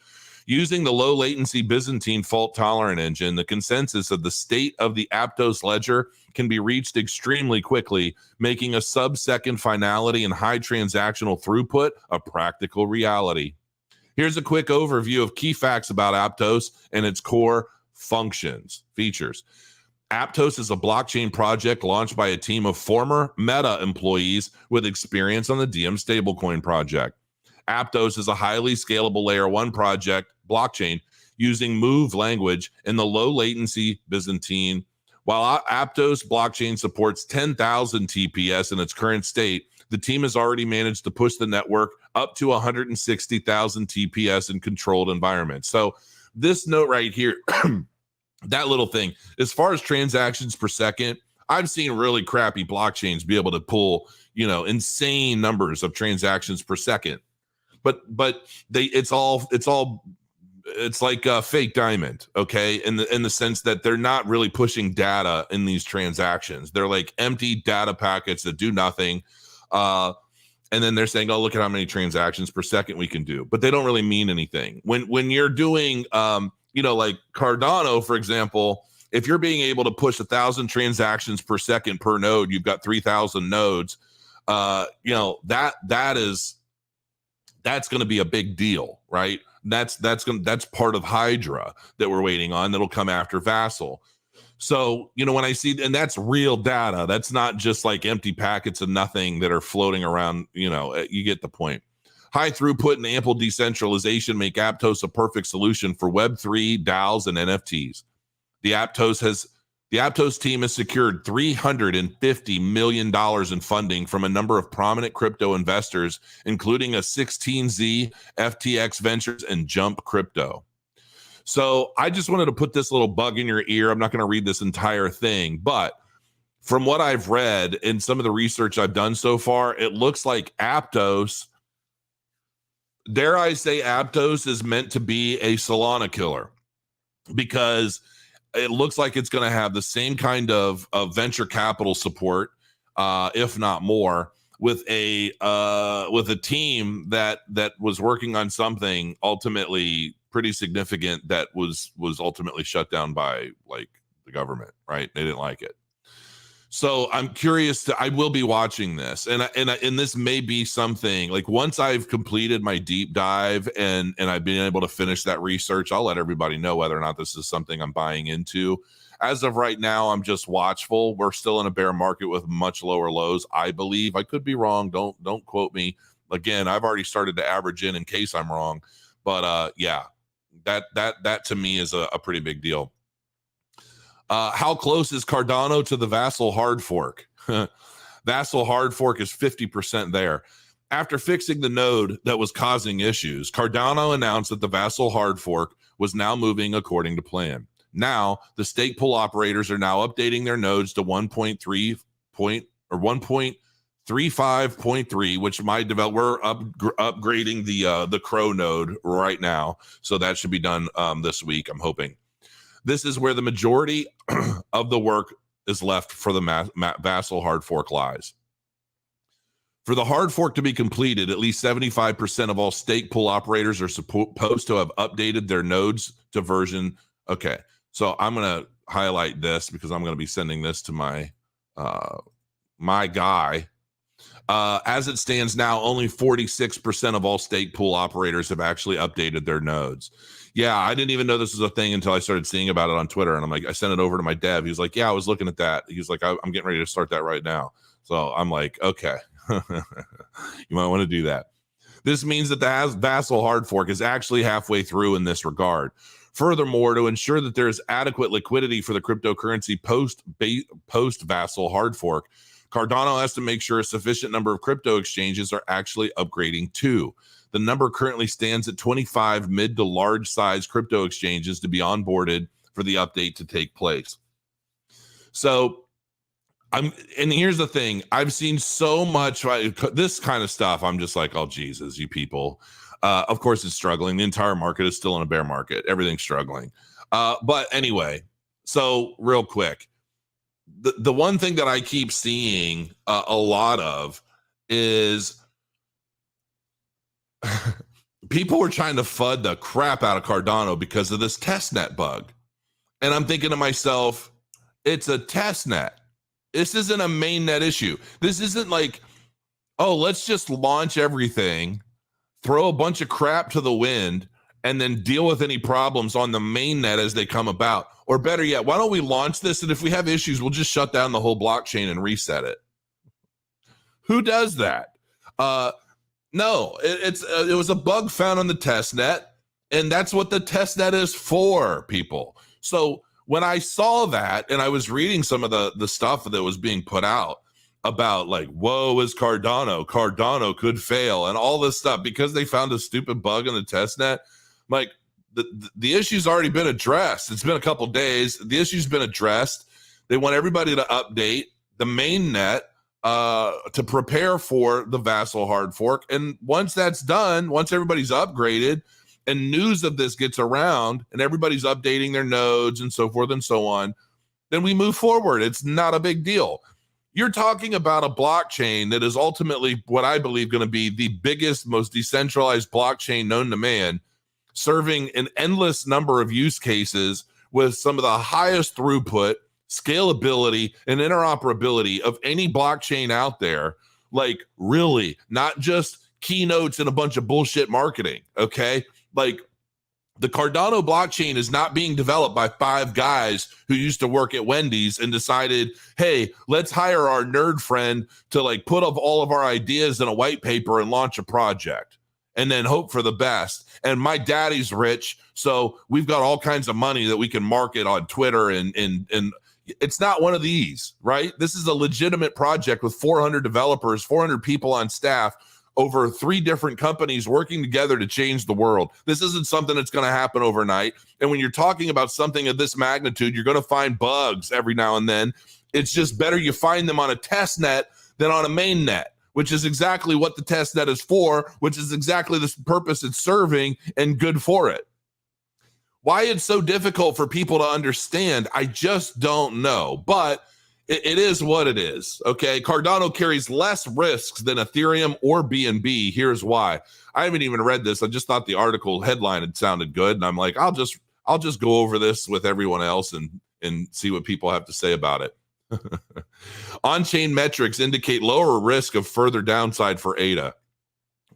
Using the low latency Byzantine fault tolerant engine, the consensus of the state of the Aptos ledger can be reached extremely quickly, making a sub-second finality and high transactional throughput a practical reality. Here's a quick overview of key facts about Aptos and its core features. Aptos is a blockchain project launched by a team of former Meta employees with experience on the DM stablecoin project. Aptos is a highly scalable layer 1 project blockchain using Move language in the low latency Byzantine. While Aptos blockchain supports 10,000 TPS in its current state, the team has already managed to push the network up to 160,000 TPS in controlled environments. So this note right here, that little thing, as far as transactions per second, I've seen really crappy blockchains be able to pull, insane numbers of transactions per second. But it's like a fake diamond, okay? In the sense that they're not really pushing data in these transactions. They're like empty data packets that do nothing. And then they're saying, oh, look at how many transactions per second we can do. But they don't really mean anything. When you're doing like Cardano, for example, if you're being able to push 1,000 transactions per second per node, you've got 3,000 nodes. that's going to be a big deal, right? That's part of Hydra that we're waiting on that'll come after Vasil. So, when I see, and that's real data, that's not just like empty packets of nothing that are floating around, you get the point. High throughput and ample decentralization make Aptos a perfect solution for Web3, DAOs, and NFTs. The Aptos team has secured $350 million in funding from a number of prominent crypto investors, including a 16Z, FTX Ventures, and Jump Crypto. So I just wanted to put this little bug in your ear. I'm not going to read this entire thing, but from what I've read and some of the research I've done so far, it looks like Aptos, dare I say Aptos is meant to be a Solana killer, because it looks like it's going to have the same kind of venture capital support, if not more, with a team that was working on something ultimately pretty significant that was ultimately shut down by like the government, right? They didn't like it. So I'm curious I will be watching this, and this may be something like, once I've completed my deep dive and I've been able to finish that research, I'll let everybody know whether or not this is something I'm buying into. As of right now, I'm just watchful. We're still in a bear market with much lower lows, I believe. I could be wrong. Don't quote me. Again, I've already started to average in case I'm wrong. But yeah, that to me is a pretty big deal. How close is Cardano to the Vasil hard fork? Vasil hard fork is 50% there. After fixing the node that was causing issues, Cardano announced that the Vasil hard fork was now moving according to plan. Now, the stake pool operators are now updating their nodes to 1.35.3, which we're upgrading the Crow node right now. So that should be done this week, I'm hoping. This is where the majority of the work is left for the Vasil hard fork lies. For the hard fork to be completed, at least 75% of all stake pool operators are supposed to have updated their nodes to version. Okay, so I'm going to highlight this because I'm going to be sending this to my guy. As it stands now, only 46% of all stake pool operators have actually updated their nodes. Yeah, I didn't even know this was a thing until I started seeing about it on Twitter. And I'm like, I sent it over to my dev. He was like, yeah, I was looking at that. He was like, I'm getting ready to start that right now. So I'm like, okay, you might want to do that. This means that the Vasil hard fork is actually halfway through in this regard. Furthermore, to ensure that there is adequate liquidity for the cryptocurrency post Vasil hard fork, Cardano has to make sure a sufficient number of crypto exchanges are actually upgrading too. The number currently stands at 25 mid to large size crypto exchanges to be onboarded for the update to take place. So and here's the thing, I've seen so much this kind of stuff. I'm just like, oh Jesus, you people. Of course it's struggling. The entire market is still in a bear market. Everything's struggling. But anyway, so real quick, the one thing that I keep seeing a lot of is people were trying to FUD the crap out of Cardano because of this testnet bug. And I'm thinking to myself, it's a testnet. This isn't a mainnet issue. This isn't like, oh, let's just launch everything, throw a bunch of crap to the wind, and then deal with any problems on the mainnet as they come about. Or better yet, why don't we launch this, and if we have issues, we'll just shut down the whole blockchain and reset it. Who does that? No, it was a bug found on the testnet, and that's what the testnet is for, people. So when I saw that, and I was reading some of the stuff that was being put out about like, whoa, is Cardano could fail, and all this stuff because they found a stupid bug in the testnet, like, the issue's already been addressed. It's been a couple days. The issue's been addressed. They want everybody to update the mainnet to prepare for the Vasil hard fork. And once that's done, once everybody's upgraded and news of this gets around and everybody's updating their nodes and so forth and so on, then we move forward. It's not a big deal. You're talking about a blockchain that is ultimately what I believe going to be the biggest, most decentralized blockchain known to man, serving an endless number of use cases with some of the highest throughput, scalability, and interoperability of any blockchain out there. Like, really, not just keynotes and a bunch of bullshit marketing. Okay. Like, the Cardano blockchain is not being developed by 5 guys who used to work at Wendy's and decided, hey, let's hire our nerd friend to like put up all of our ideas in a white paper and launch a project and then hope for the best. And my daddy's rich, so we've got all kinds of money that we can market on Twitter and it's not one of these, right? This is a legitimate project with 400 developers, 400 people on staff, over 3 different companies working together to change the world. This isn't something that's going to happen overnight. And when you're talking about something of this magnitude, you're going to find bugs every now and then. It's just better you find them on a test net than on a main net, which is exactly what the test net is for, which is exactly the purpose it's serving and good for it. Why it's so difficult for people to understand, I just don't know. But it is what it is, okay? Cardano carries less risks than Ethereum or BNB. Here's why. I haven't even read this. I just thought the article headline had sounded good, and I'm like, I'll just go over this with everyone else and see what people have to say about it. On-chain metrics indicate lower risk of further downside for ADA.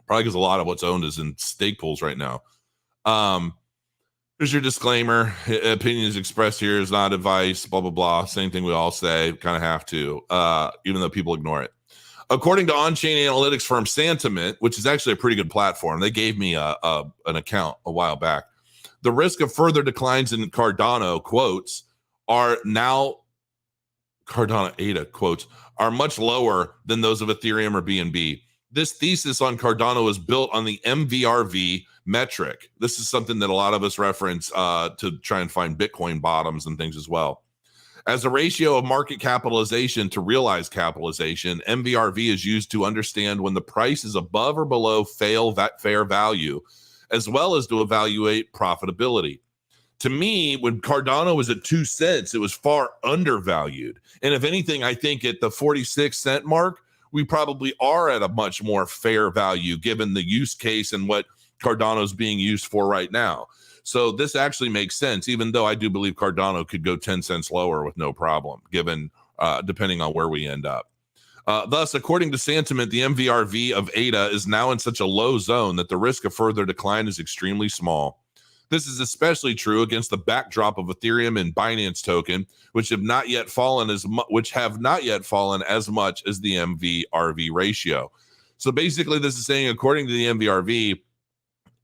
Probably because a lot of what's owned is in stake pools right now. Here's your disclaimer. Opinions expressed here is not advice, blah, blah, blah. Same thing we all say, kind of have to, even though people ignore it. According to on-chain analytics firm Sentiment, which is actually a pretty good platform, they gave me an account a while back. The risk of further declines in Cardano, quotes, are now, Cardano ADA, quotes, are much lower than those of Ethereum or BNB. This thesis on Cardano is built on the MVRV metric. This is something that a lot of us reference to try and find Bitcoin bottoms and things as well. As a ratio of market capitalization to realized capitalization, MVRV is used to understand when the price is above or below fair value, as well as to evaluate profitability. To me, when Cardano was at 2 cents, it was far undervalued. And if anything, I think at the 46 cent mark, we probably are at a much more fair value given the use case and what Cardano is being used for right now. So this actually makes sense, even though I do believe Cardano could go 10 cents lower with no problem, given depending on where we end up. Thus, according to Sentiment, the MVRV of ADA is now in such a low zone that the risk of further decline is extremely small. This is especially true against the backdrop of Ethereum and Binance token, which have not yet fallen as much as the MVRV ratio. So basically, this is saying, according to the MVRV,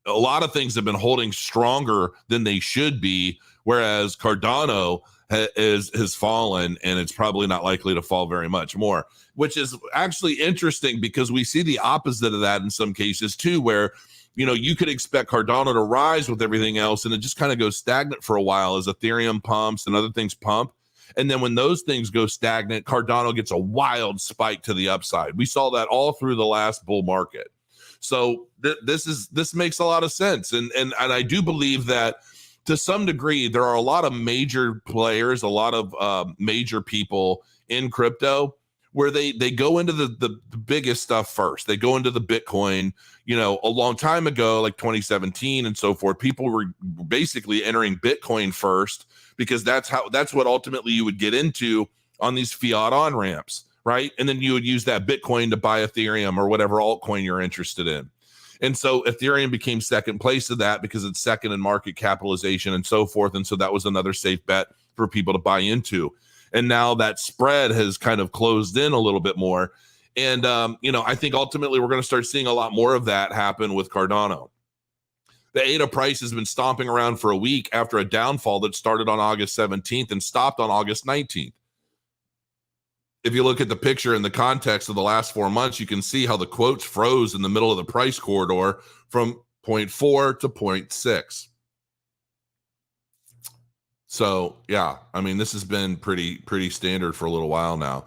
a lot of things have been holding stronger than they should be, whereas Cardano has fallen, and it's probably not likely to fall very much more, which is actually interesting because we see the opposite of that in some cases too, where you could expect Cardano to rise with everything else, and it just kind of goes stagnant for a while as Ethereum pumps and other things pump. And then when those things go stagnant, Cardano gets a wild spike to the upside. We saw that all through the last bull market. So this makes a lot of sense. And I do believe that to some degree, there are a lot of major players, a lot of major people in crypto where they go into the biggest stuff first. They go into the Bitcoin, a long time ago, like 2017 and so forth. People were basically entering Bitcoin first because that's what ultimately you would get into on these fiat on ramps, right? And then you would use that Bitcoin to buy Ethereum or whatever altcoin you're interested in. And so Ethereum became second place to that because it's second in market capitalization and so forth. And so that was another safe bet for people to buy into. And now that spread has kind of closed in a little bit more. And, I think ultimately we're going to start seeing a lot more of that happen with Cardano. The ADA price has been stomping around for a week after a downfall that started on August 17th and stopped on August 19th. If you look at the picture in the context of the last 4 months, you can see how the quotes froze in the middle of the price corridor from 0.4 to 0.6. So, yeah, this has been pretty standard for a little while now.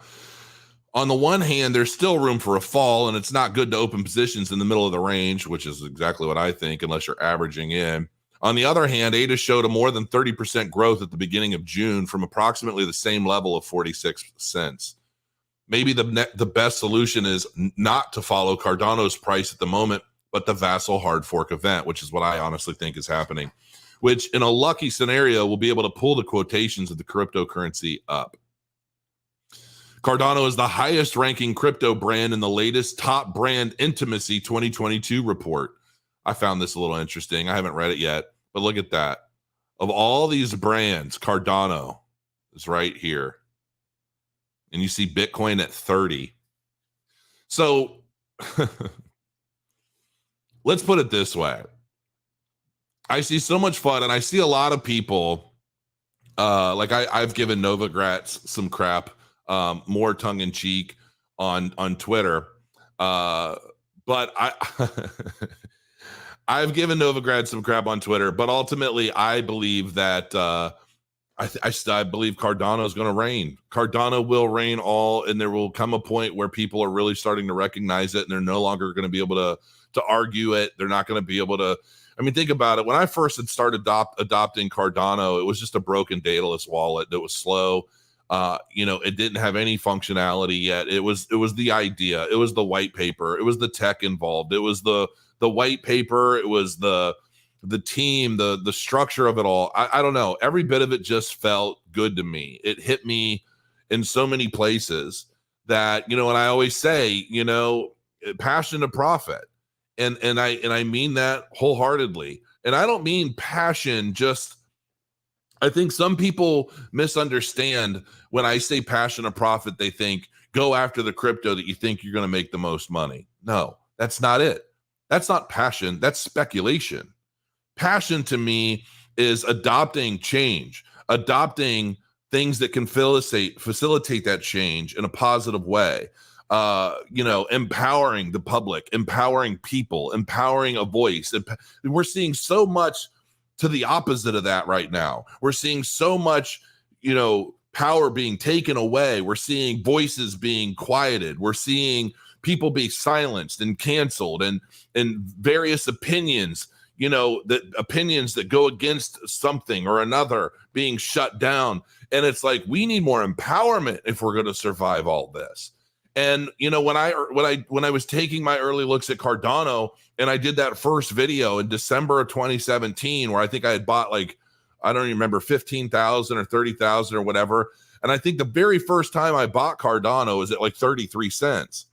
On the one hand, there's still room for a fall, and it's not good to open positions in the middle of the range, which is exactly what I think, unless you're averaging in. On the other hand, ADA showed a more than 30% growth at the beginning of June from approximately the same level of 46 cents. Maybe the best solution is not to follow Cardano's price at the moment, but the Vasil hard fork event, which is what I honestly think is happening, which in a lucky scenario will be able to pull the quotations of the cryptocurrency up. Cardano is the highest ranking crypto brand in the latest Top Brand Intimacy 2022 report. I found this a little interesting. I haven't read it yet, but look at that. Of all these brands, Cardano is right here. And you see Bitcoin at 30. So let's put it this way. I see so much fun, and I see a lot of people, like I've given Novogratz some crap, more tongue-in-cheek on Twitter. But I've given Novogratz some crap on Twitter, but ultimately I believe that I believe Cardano is going to reign. Cardano will reign all, and there will come a point where people are really starting to recognize it, and they're no longer going to be able to argue it. They're not going to be able to. I mean, think about it. When I first had started adopting Cardano, it was just a broken dataless wallet that was slow. It didn't have any functionality yet. It was the idea. It was the white paper. It was the tech involved. It was the white paper. It was the team, the structure of it all. I don't know. Every bit of it just felt good to me. It hit me in so many places that, and I always say, passion to profit. And I mean that wholeheartedly. And I don't mean passion just, I think some people misunderstand when I say passion to profit. They think go after the crypto that you think you're going to make the most money. No, that's not it. That's not passion. That's speculation. Passion to me is adopting change, adopting things that can facilitate that change in a positive way. Empowering the public, empowering people, empowering a voice. We're seeing so much to the opposite of that right now. We're seeing so much, power being taken away. We're seeing voices being quieted. We're seeing people be silenced and canceled, and various opinions, opinions that go against something or another being shut down. And it's like, we need more empowerment if we're going to survive all this. And when I was taking my early looks at Cardano, and I did that first video in December of 2017, where I think I had bought I don't even remember 15,000 or 30,000 or whatever. And I think the very first time I bought Cardano was at 33 cents.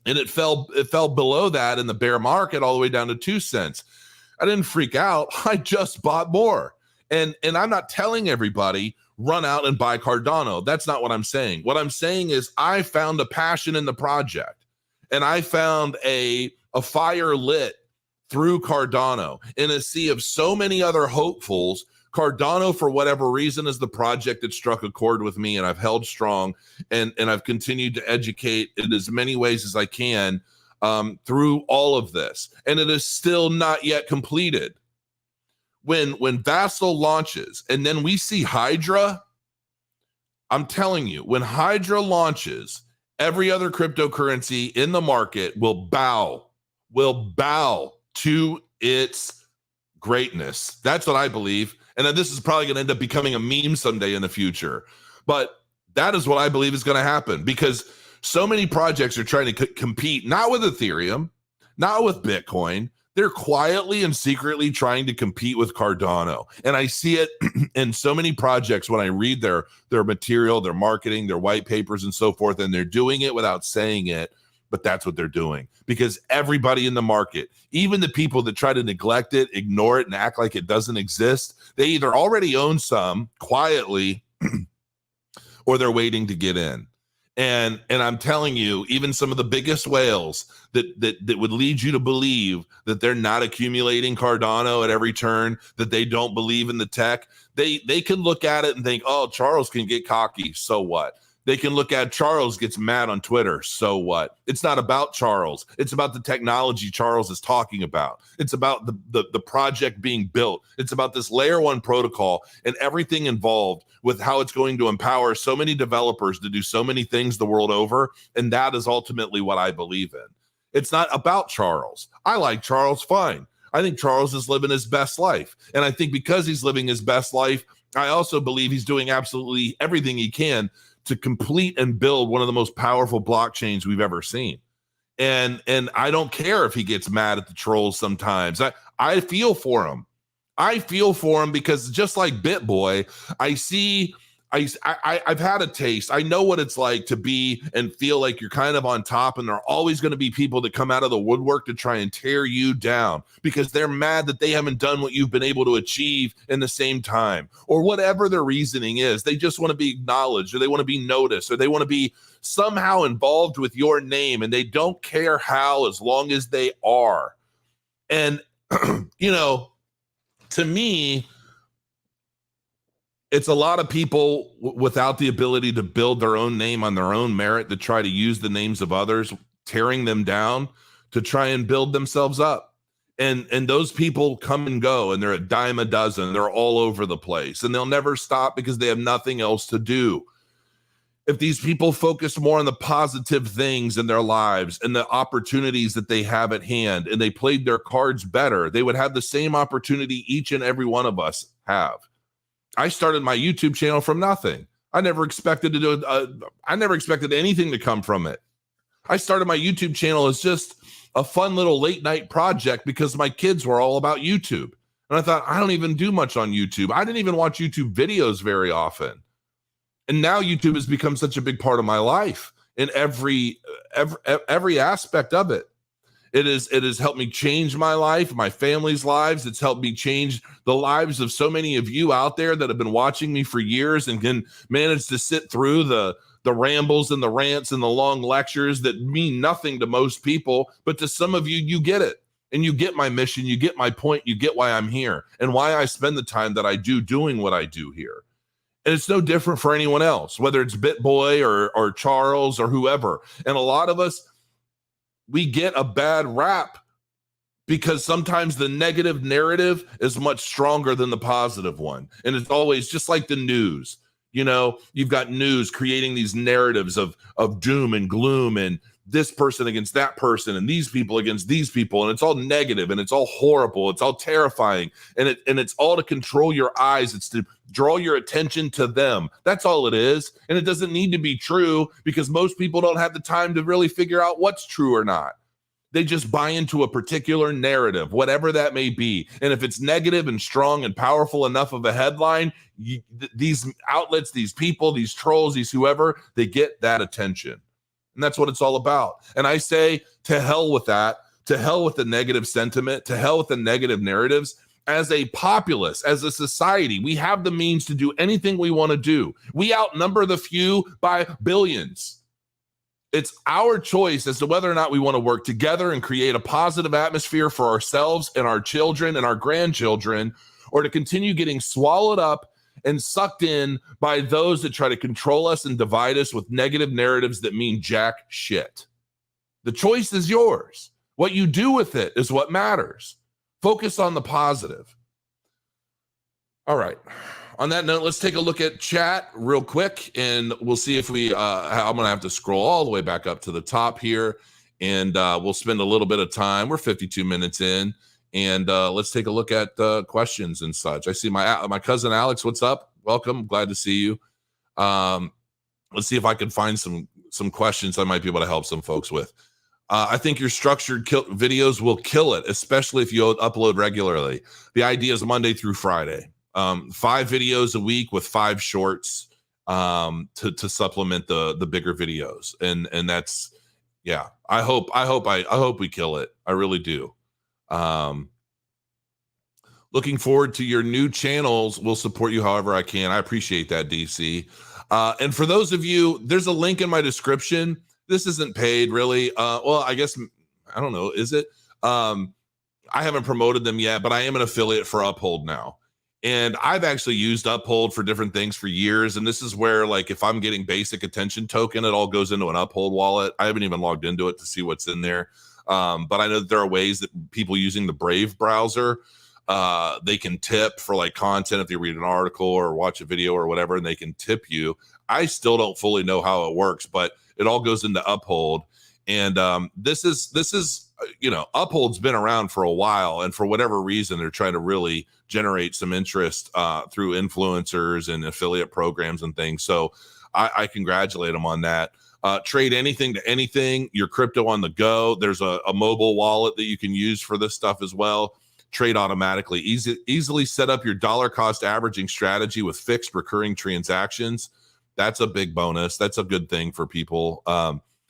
And it fell below that in the bear market all the way down to 2 cents. I didn't freak out. I just bought more. And I'm not telling everybody run out and buy Cardano. That's not what I'm saying. What I'm saying is I found a passion in the project, and I found a fire lit through Cardano in a sea of so many other hopefuls. Cardano, for whatever reason, is the project that struck a chord with me, and I've held strong, and I've continued to educate in as many ways as I can through all of this. And it is still not yet completed. When Vasil launches, and then we see Hydra, I'm telling you, when Hydra launches, every other cryptocurrency in the market will bow to its greatness. That's what I believe. And then this is probably going to end up becoming a meme someday in the future. But that is what I believe is going to happen, because so many projects are trying to compete, not with Ethereum, not with Bitcoin. They're quietly and secretly trying to compete with Cardano. And I see it in so many projects when I read their material, their marketing, their white papers and so forth, and they're doing it without saying it, but that's what they're doing. Because everybody in the market, even the people that try to neglect it, ignore it, and act like it doesn't exist, they either already own some quietly or they're waiting to get in. And I'm telling you, even some of the biggest whales that would lead you to believe that they're not accumulating Cardano at every turn, that they don't believe in the tech, they can look at it and think, oh, Charles can get cocky, so what? They can look at Charles gets mad on Twitter, so what? It's not about Charles. It's about the technology Charles is talking about. It's about the project being built. It's about this layer one protocol and everything involved with how it's going to empower so many developers to do so many things the world over. And that is ultimately what I believe in. It's not about Charles. I like Charles fine. I think Charles is living his best life. And I think because he's living his best life, I also believe he's doing absolutely everything he can to complete and build one of the most powerful blockchains we've ever seen. And I don't care if he gets mad at the trolls sometimes. I feel for him. I feel for him because just like Bitboy, I see I've had a taste. I know what it's like to be and feel like you're kind of on top, and there are always going to be people that come out of the woodwork to try and tear you down because they're mad that they haven't done what you've been able to achieve in the same time, or whatever their reasoning is. They just want to be acknowledged, or they want to be noticed, or they want to be somehow involved with your name, and they don't care how, as long as they are. And, you know, to me, it's a lot of people without the ability to build their own name on their own merit to try to use the names of others, tearing them down to try and build themselves up. And those people come and go, and they're a dime a dozen. They're all over the place, and they'll never stop because they have nothing else to do. If these people focus more on the positive things in their lives and the opportunities that they have at hand, and they played their cards better, they would have the same opportunity each and every one of us have. I started my YouTube channel from nothing. I never expected to do it. I never expected anything to come from it. I started my YouTube channel as just a fun little late night project because my kids were all about YouTube. And I thought, I don't even do much on YouTube. I didn't even watch YouTube videos very often. And now YouTube has become such a big part of my life in every aspect of it. It has helped me change my life, my family's lives. It's helped me change the lives of so many of you out there that have been watching me for years and can manage to sit through the rambles and the rants and the long lectures that mean nothing to most people. But to some of you, you get it. And you get my mission. You get my point. You get why I'm here and why I spend the time that I do doing what I do here. And it's no different for anyone else, whether it's Bitboy or Charles or whoever. And a lot of us, we get a bad rap because sometimes the negative narrative is much stronger than the positive one. And it's always just like the news. You know, you've got news creating these narratives of doom and gloom and this person against that person and these people against these people. And it's all negative and it's all horrible. It's all terrifying. And it's all to control your eyes. It's to draw your attention to them. That's all it is. And it doesn't need to be true because most people don't have the time to really figure out what's true or not. They just buy into a particular narrative, whatever that may be. And if it's negative and strong and powerful enough of a headline, these outlets, these people, these trolls, these whoever, they get that attention. And that's what it's all about. And I say, to hell with that, to hell with the negative sentiment, to hell with the negative narratives. As a populace, as a society, we have the means to do anything we want to do. We outnumber the few by billions. It's our choice as to whether or not we want to work together and create a positive atmosphere for ourselves and our children and our grandchildren, or to continue getting swallowed up and sucked in by those that try to control us and divide us with negative narratives that mean jack shit. The choice is yours. What you do with it is what matters. Focus on the positive. All right. On that note, let's take a look at chat real quick, and we'll see if we, I'm going to have to scroll all the way back up to the top here, and we'll spend a little bit of time. We're 52 minutes in, and let's take a look at questions and such. I see my cousin Alex. What's up? Welcome. Glad to see you. Let's see if I can find some questions I might be able to help some folks with. I think your structured videos will kill it, especially if you upload regularly. The idea is Monday through Friday. 5 videos a week with 5 shorts to supplement the bigger videos. And that's, yeah, I hope we kill it. I really do. Looking forward to your new channels. We'll support you however I can. I appreciate that, DC. And for those of you, there's a link in my description. This isn't paid, really. Well, I guess, I don't know. Is it? I haven't promoted them yet, but I am an affiliate for Uphold now. And I've actually used Uphold for different things for years. And this is where, like, if I'm getting basic attention token, it all goes into an Uphold wallet. I haven't even logged into it to see what's in there. But I know that there are ways that people using the Brave browser, they can tip for like content if they read an article or watch a video or whatever, and they can tip you. I still don't fully know how it works, but it all goes into Uphold. And this is, you know, Uphold's been around for a while, and for whatever reason, they're trying to really generate some interest through influencers and affiliate programs and things. So I congratulate them on that. Trade anything to anything, your crypto on the go. There's a mobile wallet that you can use for this stuff as well. trade automatically. Easily set up your dollar cost averaging strategy with fixed recurring transactions. That's a big bonus. That's a good thing for people.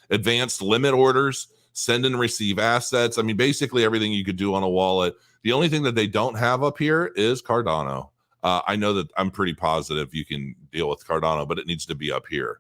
Advanced limit orders, send and receive assets. I mean, basically everything you could do on a wallet. The only thing that they don't have up here is Cardano. I know that I'm pretty positive you can deal with Cardano, but it needs to be up here.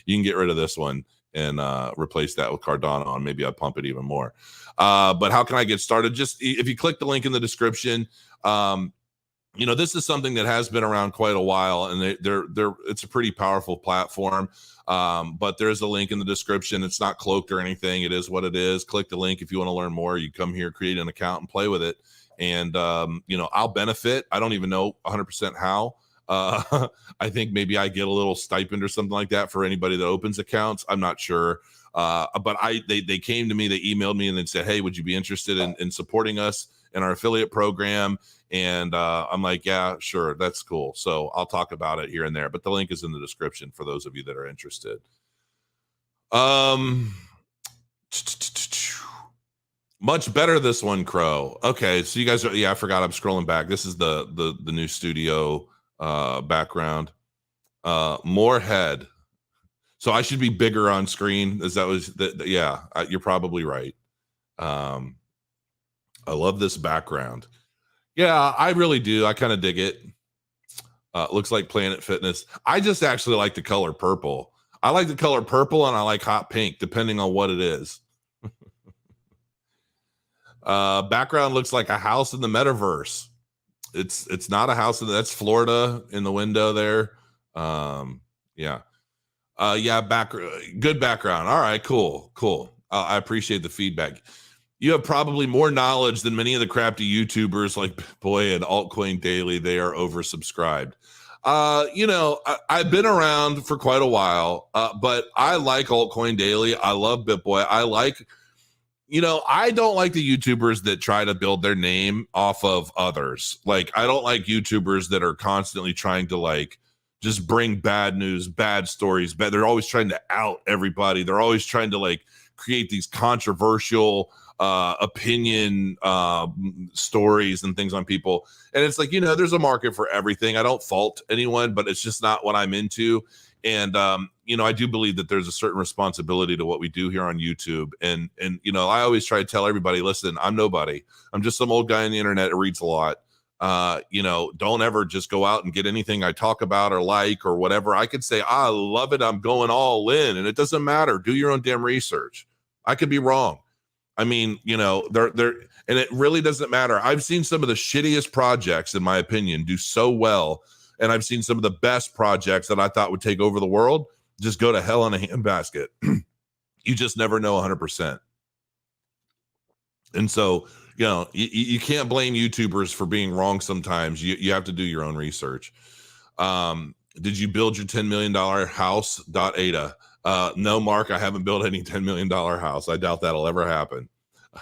You can get rid of this one and replace that with Cardano, and maybe I'll pump it even more. But how can I get started? Just if you click the link in the description, this is something that has been around quite a while, and it's a pretty powerful platform. But there's a link in the description. It's not cloaked or anything. It is what it is. Click the link if you want to learn more. You come here, create an account, and play with it. And I'll benefit. I don't even know 100% how. I think maybe I get a little stipend or something like that for anybody that opens accounts. I'm not sure. But they came to me, they emailed me and they said, hey, would you be interested in supporting us in our affiliate program? And I'm like, yeah, sure. That's cool. So I'll talk about it here and there, but the link is in the description for those of you that are interested. Much better this one, Crow. Okay, so you guys are, I forgot, I'm scrolling back. This is the new studio background. More head. So I should be bigger on screen. You're probably right. I love this background. Yeah, I really do. I kind of dig it. Looks like Planet Fitness. I just actually like the color purple. I like the color purple and I like hot pink, depending on what it is. Background looks like a house in the metaverse. It's not a house. That's Florida in the window there. Good background. All right, cool. I appreciate the feedback. You have probably more knowledge than many of the crafty YouTubers like Bitboy and Altcoin Daily. They are oversubscribed. I've been around for quite a while, but I like Altcoin Daily. I love Bitboy. I don't like the YouTubers that try to build their name off of others. Like, I don't like YouTubers that are constantly trying to just bring bad news, bad stories, but they're always trying to out everybody. They're always trying to create these controversial opinion stories and things on people. And it's there's a market for everything. I don't fault anyone, but it's just not what I'm into. And I do believe that there's a certain responsibility to what we do here on YouTube. And I always try to tell everybody, listen, I'm nobody. I'm just some old guy on the internet who reads a lot. Don't ever just go out and get anything I talk about or or whatever. I could say, I love it, I'm going all in, and it doesn't matter. Do your own damn research. I could be wrong. I mean, and it really doesn't matter. I've seen some of the shittiest projects, in my opinion, do so well. And I've seen some of the best projects that I thought would take over the world just go to hell in a handbasket. You just never know 100%. And so, you can't blame YouTubers for being wrong sometimes. You have to do your own research. Did you build your $10 million house? ADA? No, Mark, I haven't built any $10 million house. I doubt that'll ever happen.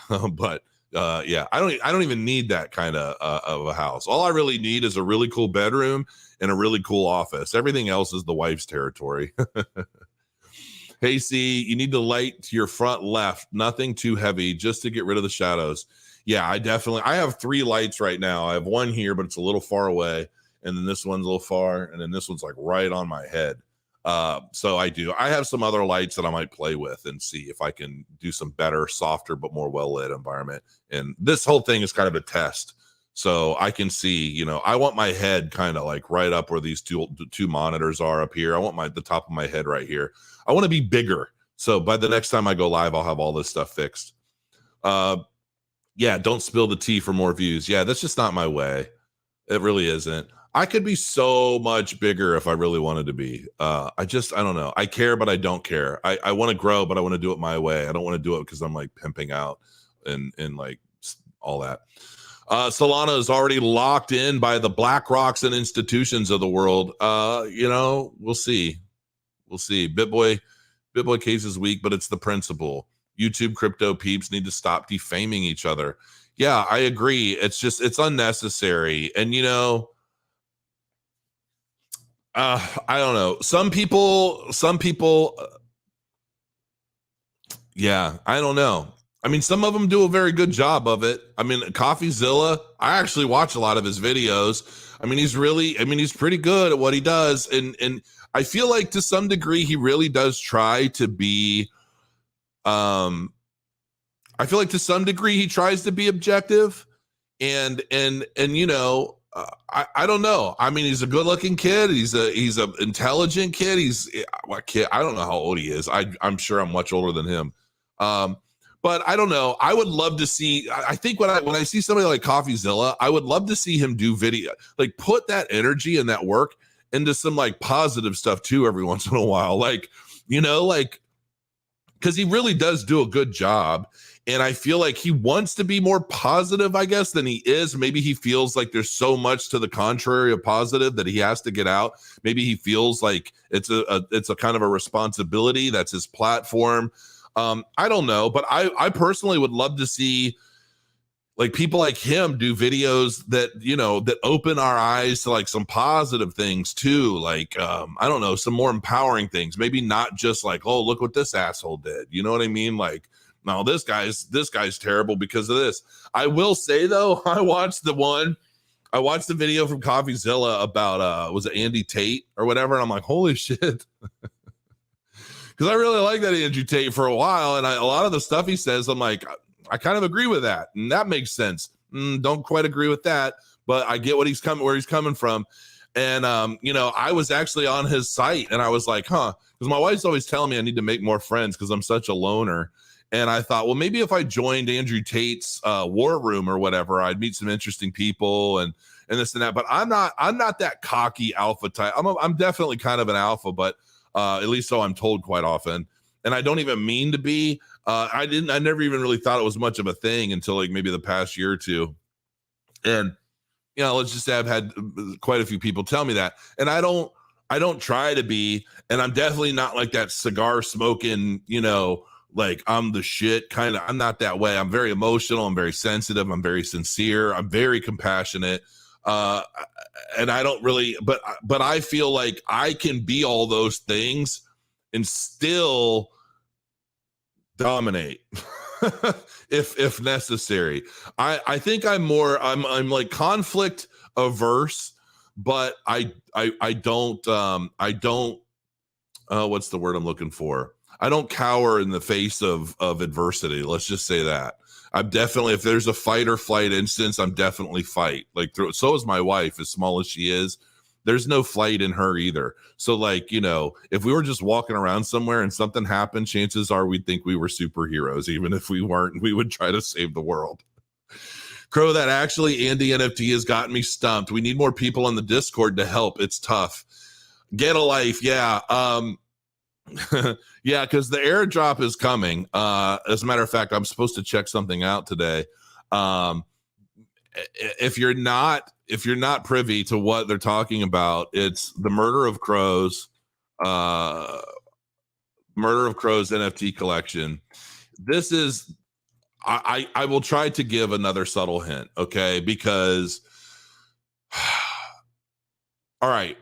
But I don't even need that kind of a house. All I really need is a really cool bedroom and a really cool office. Everything else is the wife's territory. Hey, C, you need to light to your front left. Nothing too heavy, just to get rid of the shadows. Yeah, I have 3 lights right now. I have one here, but it's a little far away. And then this one's a little far. And then this one's right on my head. So I have some other lights that I might play with and see if I can do some better, softer, but more well-lit environment. And this whole thing is kind of a test. So I can see, I want my head kind of right up where these two monitors are up here. I want the top of my head right here. I want to be bigger. So by the next time I go live, I'll have all this stuff fixed. Don't spill the tea for more views. Yeah, that's just not my way. It really isn't. I could be so much bigger if I really wanted to be. I don't know. I care, but I don't care. I want to grow, but I want to do it my way. I don't want to do it because I'm pimping out and all that. Solana is already locked in by the BlackRocks and institutions of the world. We'll see. Bitboy case is weak, but it's the principle. YouTube crypto peeps need to stop defaming each other. Yeah, I agree. It's unnecessary. And I don't know. Some people, I don't know. I mean, some of them do a very good job of it. I mean, CoffeeZilla, I actually watch a lot of his videos. I mean, he's pretty good at what he does. And I feel like to some degree, he really does try to be, I feel like to some degree, he tries to be objective and I don't know. I mean, he's a good looking kid. He's a intelligent kid. He's what kid? I don't know how old he is. I'm sure I'm much older than him. But I don't know. I would love to see. I think when I see somebody like CoffeeZilla, I would love to see him do video, like put that energy and that work into some like positive stuff too every once in a while. Like, like because he really does do a good job. And I feel like he wants to be more positive, I guess, than he is. Maybe he feels like there's so much to the contrary of positive that he has to get out. Maybe he feels like it's a kind of a responsibility. That's his platform. I don't know, but I personally would love to see like people like him do videos that, that open our eyes to like some positive things too. Like, I don't know, some more empowering things, maybe not just like, oh, look what this asshole did. You know what I mean? Like, no, this guy's terrible because of this. I will say though, I watched the video from CoffeeZilla about, was it Andy Tate or whatever? And I'm like, holy shit. Because I really like that Andrew Tate for a while, and a lot of the stuff he says, I'm like, I kind of agree with that, and that makes sense. Don't quite agree with that, but I get where he's coming from. And I was actually on his site, and I was like, because my wife's always telling me I need to make more friends because I'm such a loner. And I thought, well, maybe if I joined Andrew Tate's war room or whatever, I'd meet some interesting people and this and that. But I'm not that cocky alpha type. I'm definitely kind of an alpha, but at least so I'm told quite often. And I don't even mean to be. I never even really thought it was much of a thing until like maybe the past year or two. And, let's just say I've had quite a few people tell me that. And I don't try to be, and I'm definitely not like that cigar smoking, like I'm the shit kind of. I'm not that way. I'm very emotional. I'm very sensitive. I'm very sincere. I'm very compassionate. And I don't really, but I feel like I can be all those things and still dominate if necessary. I think I'm like conflict averse, but I don't what's the word I'm looking for? I don't cower in the face of adversity. Let's just say that. I'm definitely, if there's a fight or flight instance, I'm definitely fight. Like, so is my wife, as small as she is. There's no flight in her either. So, like, if we were just walking around somewhere and something happened, chances are we'd think we were superheroes. Even if we weren't, we would try to save the world. Crow, that actually Andy NFT has gotten me stumped. We need more people on the Discord to help. It's tough. Get a life. Yeah. Yeah, because the airdrop is coming. As a matter of fact, I'm supposed to check something out today. If you're not privy to what they're talking about, it's the Murder of Crows NFT collection. This is, I will try to give another subtle hint, okay? Because, all right.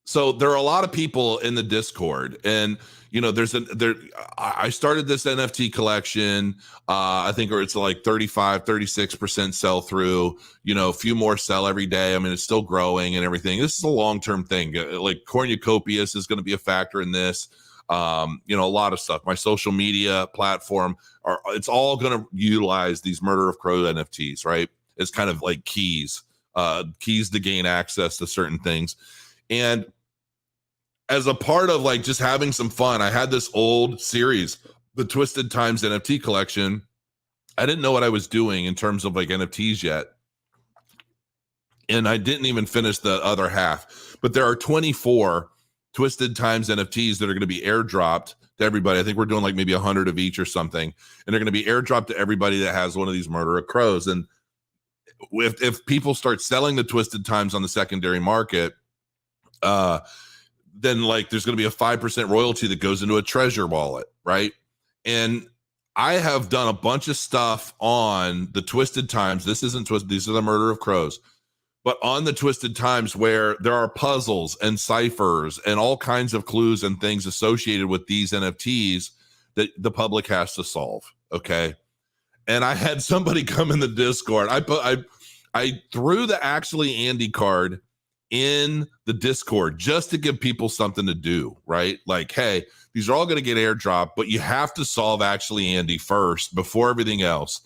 So there are a lot of people in the Discord, and I started this NFT collection. I think it's like 36% sell through, a few more sell every day. I mean, it's still growing and everything. This is a long-term thing. Like Cornucopias is going to be a factor in this. A lot of stuff. My social media platform it's all going to utilize these Murder of Crows NFTs, right? It's kind of like keys to gain access to certain things. And as a part of like just having some fun, I had this old series, the Twisted Times NFT collection. I didn't know what I was doing in terms of like NFTs yet. And I didn't even finish the other half. But there are 24 Twisted Times NFTs that are going to be airdropped to everybody. I think we're doing like maybe 100 of each or something. And they're going to be airdropped to everybody that has one of these Murder of Crows. And if people start selling the Twisted Times on the secondary market, then like there's going to be a 5% royalty that goes into a treasure wallet, right? And I have done a bunch of stuff on the Twisted Times. This isn't Twisted, these are the Murder of Crows. But on the Twisted Times, where there are puzzles and ciphers and all kinds of clues and things associated with these NFTs that the public has to solve, okay? and I had somebody come in the Discord. I threw the Actually Andy card in the Discord just to give people something to do, right? Like, hey, these are all going to get airdropped, but you have to solve Actually Andy first before everything else.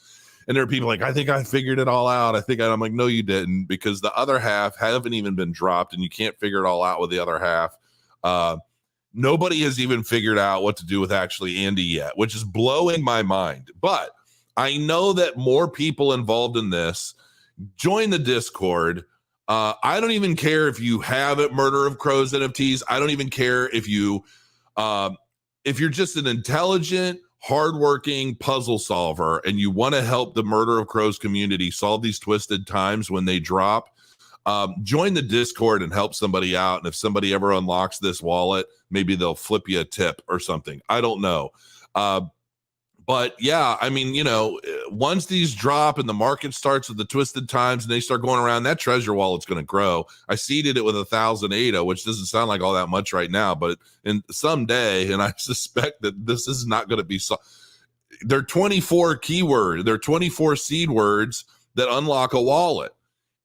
And there are people like, I think I figured it all out. I'm like, no, you didn't, because the other half haven't even been dropped and you can't figure it all out with the other half. Nobody has even figured out what to do with Actually Andy yet, which is blowing my mind. But I know that more people involved in this. Join the Discord. I don't even care if you have it, Murder of Crows NFTs. I don't even care if you're just an intelligent, hardworking puzzle solver and you want to help the Murder of Crows community solve these twisted times when they drop. Join the Discord and help somebody out. And if somebody ever unlocks this wallet, maybe they'll flip you a tip or something. I don't know. But yeah, I mean, once these drop and the market starts with the twisted times and they start going around, that treasure wallet's going to grow. I seeded it with 1,000 ADA, which doesn't sound like all that much right now, but someday, and I suspect that this is not going to be there are 24 seed words that unlock a wallet.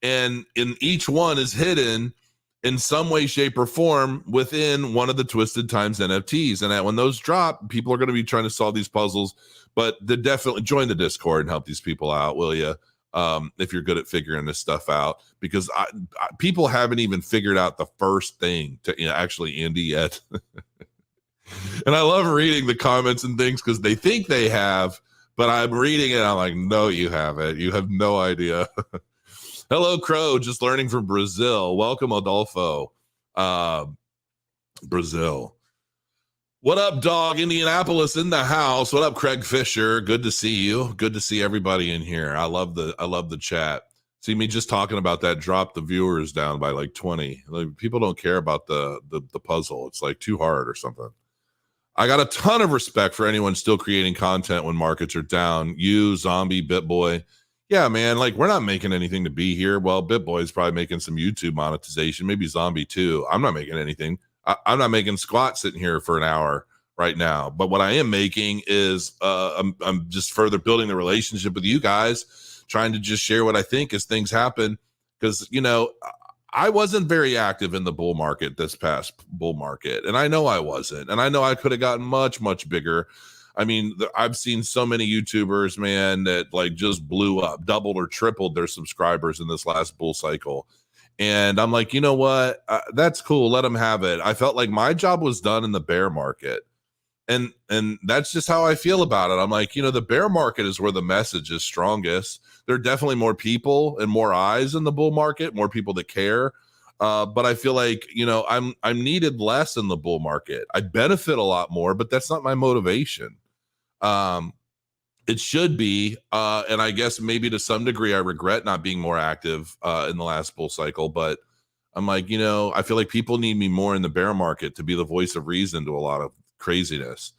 And in each one is hidden in some way, shape, or form within one of the Twisted Times NFTs. And when those drop, people are going to be trying to solve these puzzles, but they definitely join the Discord and help these people out, will you? If you're good at figuring this stuff out, because people haven't even figured out the first thing to Actually Andy yet. And I love reading the comments and things because they think they have, but I'm reading it and I'm like, no, you haven't. You have no idea. Hello, Crow, just learning from Brazil. Welcome, Adolfo. Brazil. What up, dog? Indianapolis in the house. What up, Craig Fisher? Good to see you. Good to see everybody in here. I love the chat. See, me just talking about that dropped the viewers down by like 20. Like, people don't care about the puzzle. It's like too hard or something. I got a ton of respect for anyone still creating content when markets are down. You, Zombie, Bitboy. Yeah, man, like, we're not making anything to be here. Well, BitBoy is probably making some YouTube monetization, maybe Zombie too. I'm not making anything. I'm not making squat sitting here for an hour right now. But what I am making is I'm just further building the relationship with you guys, trying to just share what I think as things happen. Because, I wasn't very active in the bull market this past bull market, and I know I wasn't. And I know I could have gotten much, much bigger. I mean, I've seen so many YouTubers, man, that like just blew up, doubled or tripled their subscribers in this last bull cycle. And I'm like, you know what? That's cool. Let them have it. I felt like my job was done in the bear market. And that's just how I feel about it. I'm like, the bear market is where the message is strongest. There are definitely more people and more eyes in the bull market, more people that care. But I feel like, I'm needed less in the bull market. I benefit a lot more, but that's not my motivation. It should be, and I guess maybe to some degree I regret not being more active in the last bull cycle, but I'm like, I feel like people need me more in the bear market to be the voice of reason to a lot of craziness.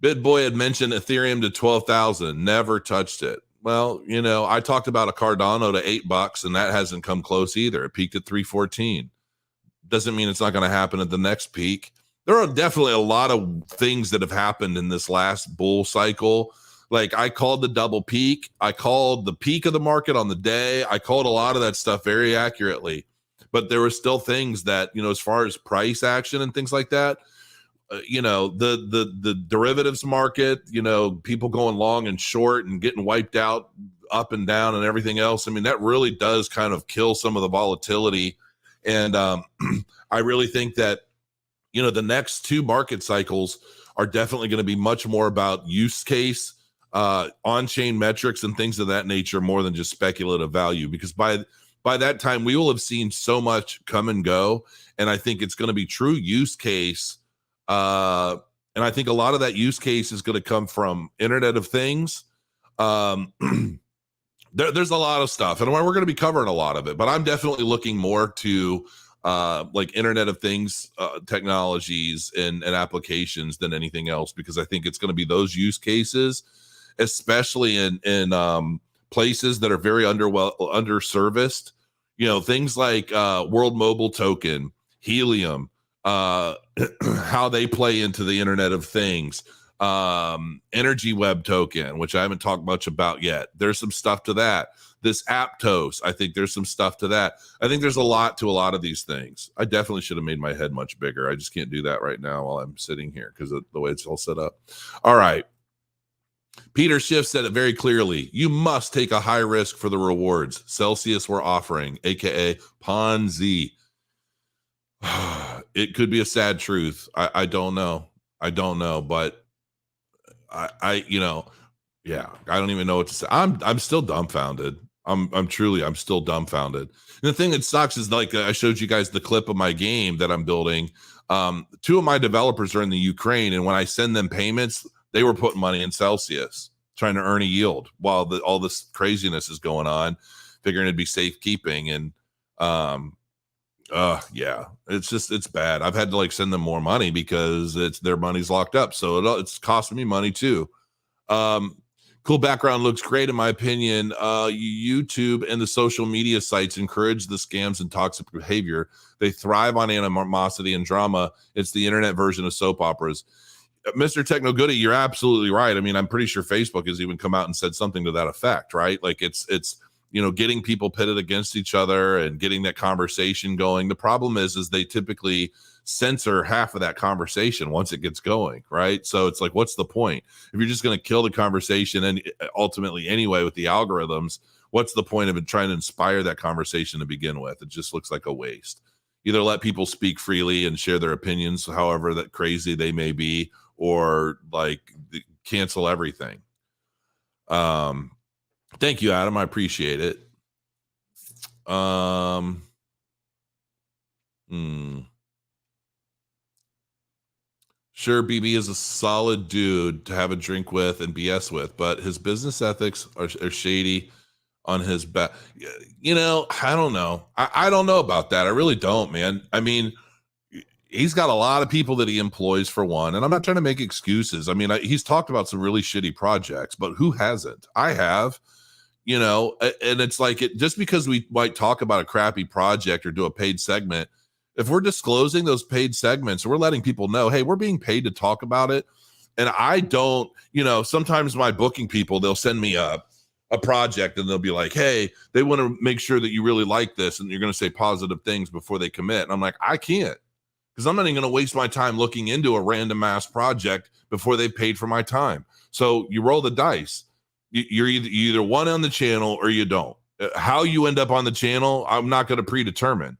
Bitboy had mentioned Ethereum to 12,000, never touched it. Well, I talked about a Cardano to $8, and that hasn't come close either. It peaked at 314. Doesn't mean it's not going to happen at the next peak. There are definitely a lot of things that have happened in this last bull cycle. Like, I called the double peak. I called the peak of the market on the day. I called a lot of that stuff very accurately. But there were still things that, as far as price action and things like that, the derivatives market, people going long and short and getting wiped out up and down and everything else. I mean, that really does kind of kill some of the volatility. And I really think that, the next two market cycles are definitely going to be much more about use case, on-chain metrics and things of that nature, more than just speculative value, because by that time we will have seen so much come and go. And I think it's going to be true use case. And I think a lot of that use case is going to come from Internet of Things. There's a lot of stuff, and we're going to be covering a lot of it, but I'm definitely looking more to like Internet of Things technologies and applications than anything else, because I think it's going to be those use cases, especially in places that are very underserviced. Things like World Mobile Token, Helium, how they play into the Internet of Things, Energy Web token, which I haven't talked much about yet. There's some stuff to that. This Aptos, I think there's some stuff to that. I think there's a lot to a lot of these things. I definitely should have made my head much bigger. I just can't do that right now while I'm sitting here because of the way it's all set up. All right. Peter Schiff said it very clearly. You must take a high risk for the rewards Celsius were offering, aka Ponzi. It could be a sad truth. I don't know. I don't know, but I don't even know what to say. I'm still dumbfounded. I'm still dumbfounded. And the thing that sucks is, like, I showed you guys the clip of my game that I'm building. 2 of my developers are in the Ukraine, and when I send them payments, they were putting money in Celsius, trying to earn a yield while all this craziness is going on, figuring it'd be safekeeping. And it's bad. I've had to like send them more money because their money's locked up, so it's costing me money too. Cool background looks great in my opinion. YouTube and the social media sites encourage the scams and toxic behavior. They thrive on animosity and drama. It's the internet version of soap operas. Mr. Techno Goody, you're absolutely right. I mean, I'm pretty sure Facebook has even come out and said something to that effect, right? Like it's getting people pitted against each other and getting that conversation going. The problem is they typically censor half of that conversation once it gets going, right? So it's like, what's the point? If you're just going to kill the conversation and ultimately anyway with the algorithms, what's the point of it trying to inspire that conversation to begin with? It just looks like a waste. Either let people speak freely and share their opinions, however that crazy they may be, or like cancel everything. Thank you, Adam. I appreciate it. Sure, BB is a solid dude to have a drink with and BS with, but his business ethics are shady on his back. I don't know. I don't know about that. I really don't, man. I mean, he's got a lot of people that he employs for one, and I'm not trying to make excuses. I mean, he's talked about some really shitty projects, but who hasn't? I have, and it's like just because we might talk about a crappy project or do a paid segment, if we're disclosing those paid segments, we're letting people know, hey, we're being paid to talk about it. And I don't, sometimes my booking people, they'll send me a project and they'll be like, hey, they want to make sure that you really like this and you're going to say positive things before they commit. And I'm like, I can't. Because I'm not even going to waste my time looking into a random ass project before they paid for my time. So you roll the dice. You either one on the channel or you don't. How you end up on the channel, I'm not going to predetermine.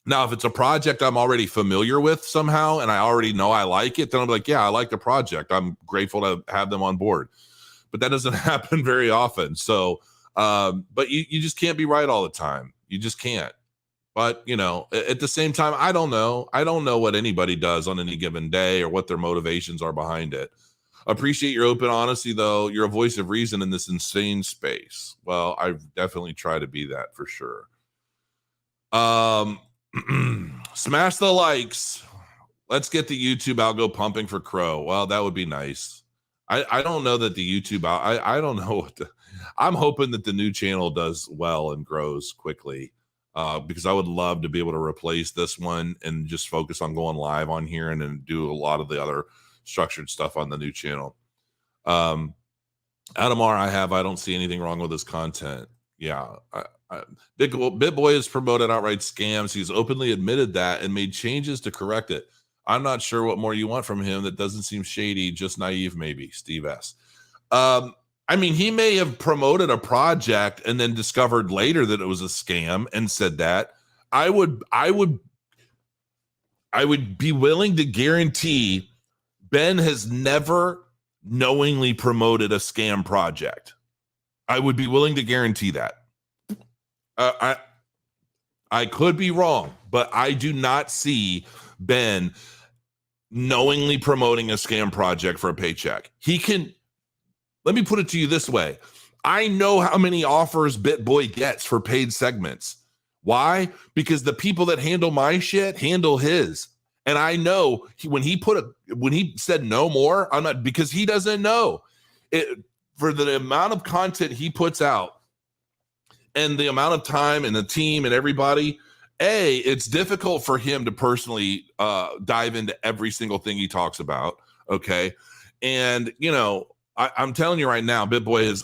Now, if it's a project I'm already familiar with somehow and I already know I like it, then I'm like, yeah, I like the project. I'm grateful to have them on board. But that doesn't happen very often. So, but you just can't be right all the time. You just can't. But, at the same time, I don't know. I don't know what anybody does on any given day or what their motivations are behind it. Appreciate your open honesty, though. You're a voice of reason in this insane space. Well, I definitely try to be that for sure. Smash the likes. Let's get the YouTube algo pumping for Crow. Well, that would be nice. I don't know that the YouTube, I don't know. I'm hoping that the new channel does well and grows quickly. Because I would love to be able to replace this one and just focus on going live on here and then do a lot of the other structured stuff on the new channel. Adam R, I don't see anything wrong with his content. Yeah. Bitboy has promoted outright scams. He's openly admitted that and made changes to correct it. I'm not sure what more you want from him. That doesn't seem shady, just naive, maybe. Steve S. I mean, he may have promoted a project and then discovered later that it was a scam and said that. I would be willing to guarantee Ben has never knowingly promoted a scam project. I would be willing to guarantee that. I could be wrong, but I do not see Ben knowingly promoting a scam project for a paycheck. He can. Let me put it to you this way. I know how many offers Bitboy gets for paid segments. Why? Because the people that handle my shit handle his. And I know when he said no more, I'm not, because he doesn't know it, for the amount of content he puts out and the amount of time and the team and everybody, it's difficult for him to personally dive into every single thing he talks about. Okay. And, you know, I'm telling you right now, Bitboy is,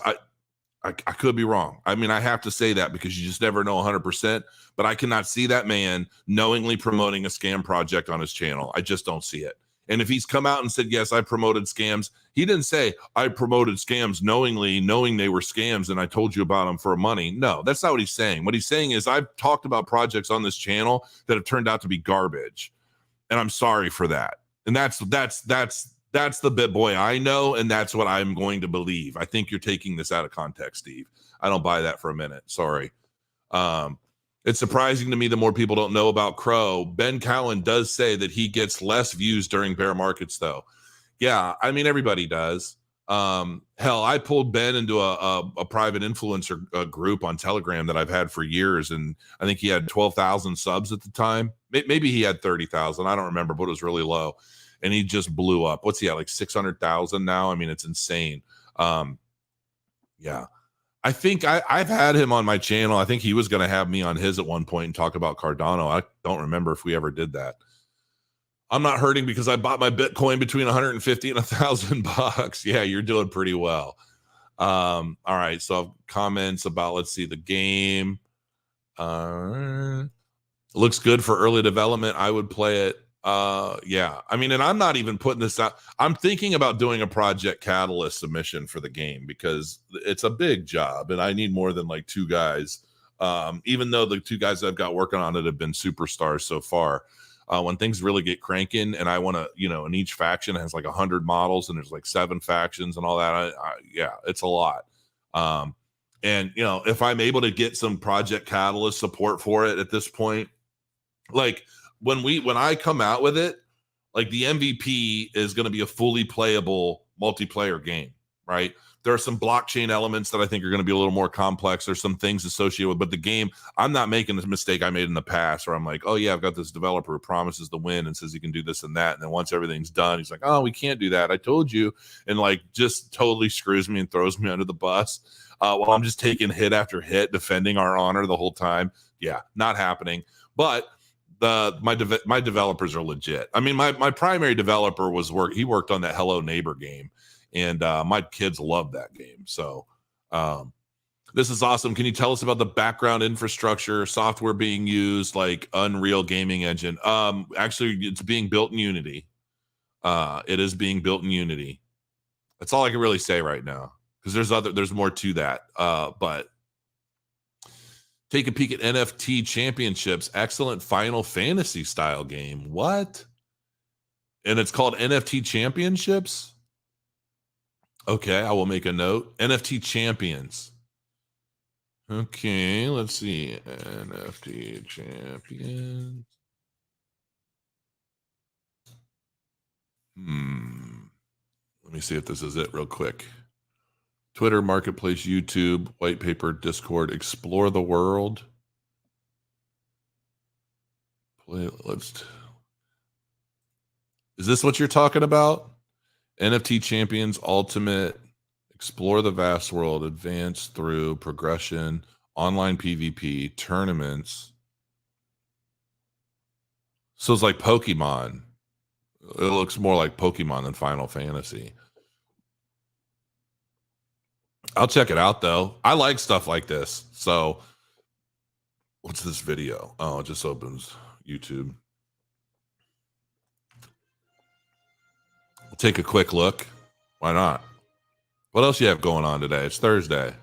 I could be wrong. I mean, I have to say that because you just never know 100%, but I cannot see that man knowingly promoting a scam project on his channel. I just don't see it. And if he's come out and said, yes, I promoted scams, he didn't say, I promoted scams knowingly, knowing they were scams, and I told you about them for money. No, that's not what he's saying. What he's saying is, I've talked about projects on this channel that have turned out to be garbage, and I'm sorry for that. And that's the Bitboy I know, and that's what I'm going to believe. I think you're taking this out of context, Steve. I don't buy that for a minute. Sorry. It's surprising to me the more people don't know about Crow. Ben Cowan does say that he gets less views during bear markets, though. Yeah, I mean, everybody does. Hell, I pulled Ben into a private influencer group on Telegram that I've had for years, and I think he had 12,000 subs at the time. Maybe he had 30,000. I don't remember, but it was really low, and he just blew up. What's he at, like 600,000 now? I mean, it's insane. Yeah. I think I've had him on my channel. I think he was going to have me on his at one point and talk about Cardano. I don't remember if we ever did that. I'm not hurting because I bought my Bitcoin between 150 and $1,000. Yeah, you're doing pretty well. All right. So comments about, let's see, the game. Looks good for early development. I would play it. Yeah. I mean, and I'm not even putting this out. I'm thinking about doing a Project Catalyst submission for the game because it's a big job and I need more than like 2 guys. Even though the 2 guys I've got working on it have been superstars so far. When things really get cranking and I want to, you know, and each faction has like 100 models and there's like 7 factions and all that. Yeah, it's a lot. And, you know, if I'm able to get some Project Catalyst support for it at this point, like when I come out with it, like the MVP is going to be a fully playable multiplayer game, right? There are some blockchain elements that I think are going to be a little more complex. There's some things associated with, but the game, I'm not making the mistake I made in the past where I'm like, oh yeah, I've got this developer who promises to win and says he can do this and that. And then once everything's done, he's like, oh, we can't do that. I told you. And like just totally screws me and throws me under the bus. While I'm just taking hit after hit, defending our honor the whole time. Yeah, not happening. But my developers are legit. I mean, my primary developer he worked on that Hello Neighbor game, and my kids love that game. So this is awesome. Can you tell us about the background infrastructure, software being used, like Unreal Gaming Engine? Actually, it's being built in Unity. It is being built in Unity. That's all I can really say right now because there's more to that. But take a peek at NFT Championships. Excellent Final Fantasy style game. What? And it's called NFT Championships? Okay, I will make a note. NFT Champions. Okay, let's see. NFT Champions. Let me see if this is it real quick. Twitter, Marketplace, YouTube, White Paper, Discord, Explore the World. Is this what you're talking about? NFT Champions, Ultimate, Explore the Vast World, Advance through Progression, Online PvP, Tournaments. So it's like Pokemon. It looks more like Pokemon than Final Fantasy. I'll check it out though. I like stuff like this. So what's this video? Oh, it just opens YouTube. We'll take a quick look. Why not? What else you have going on today? It's Thursday.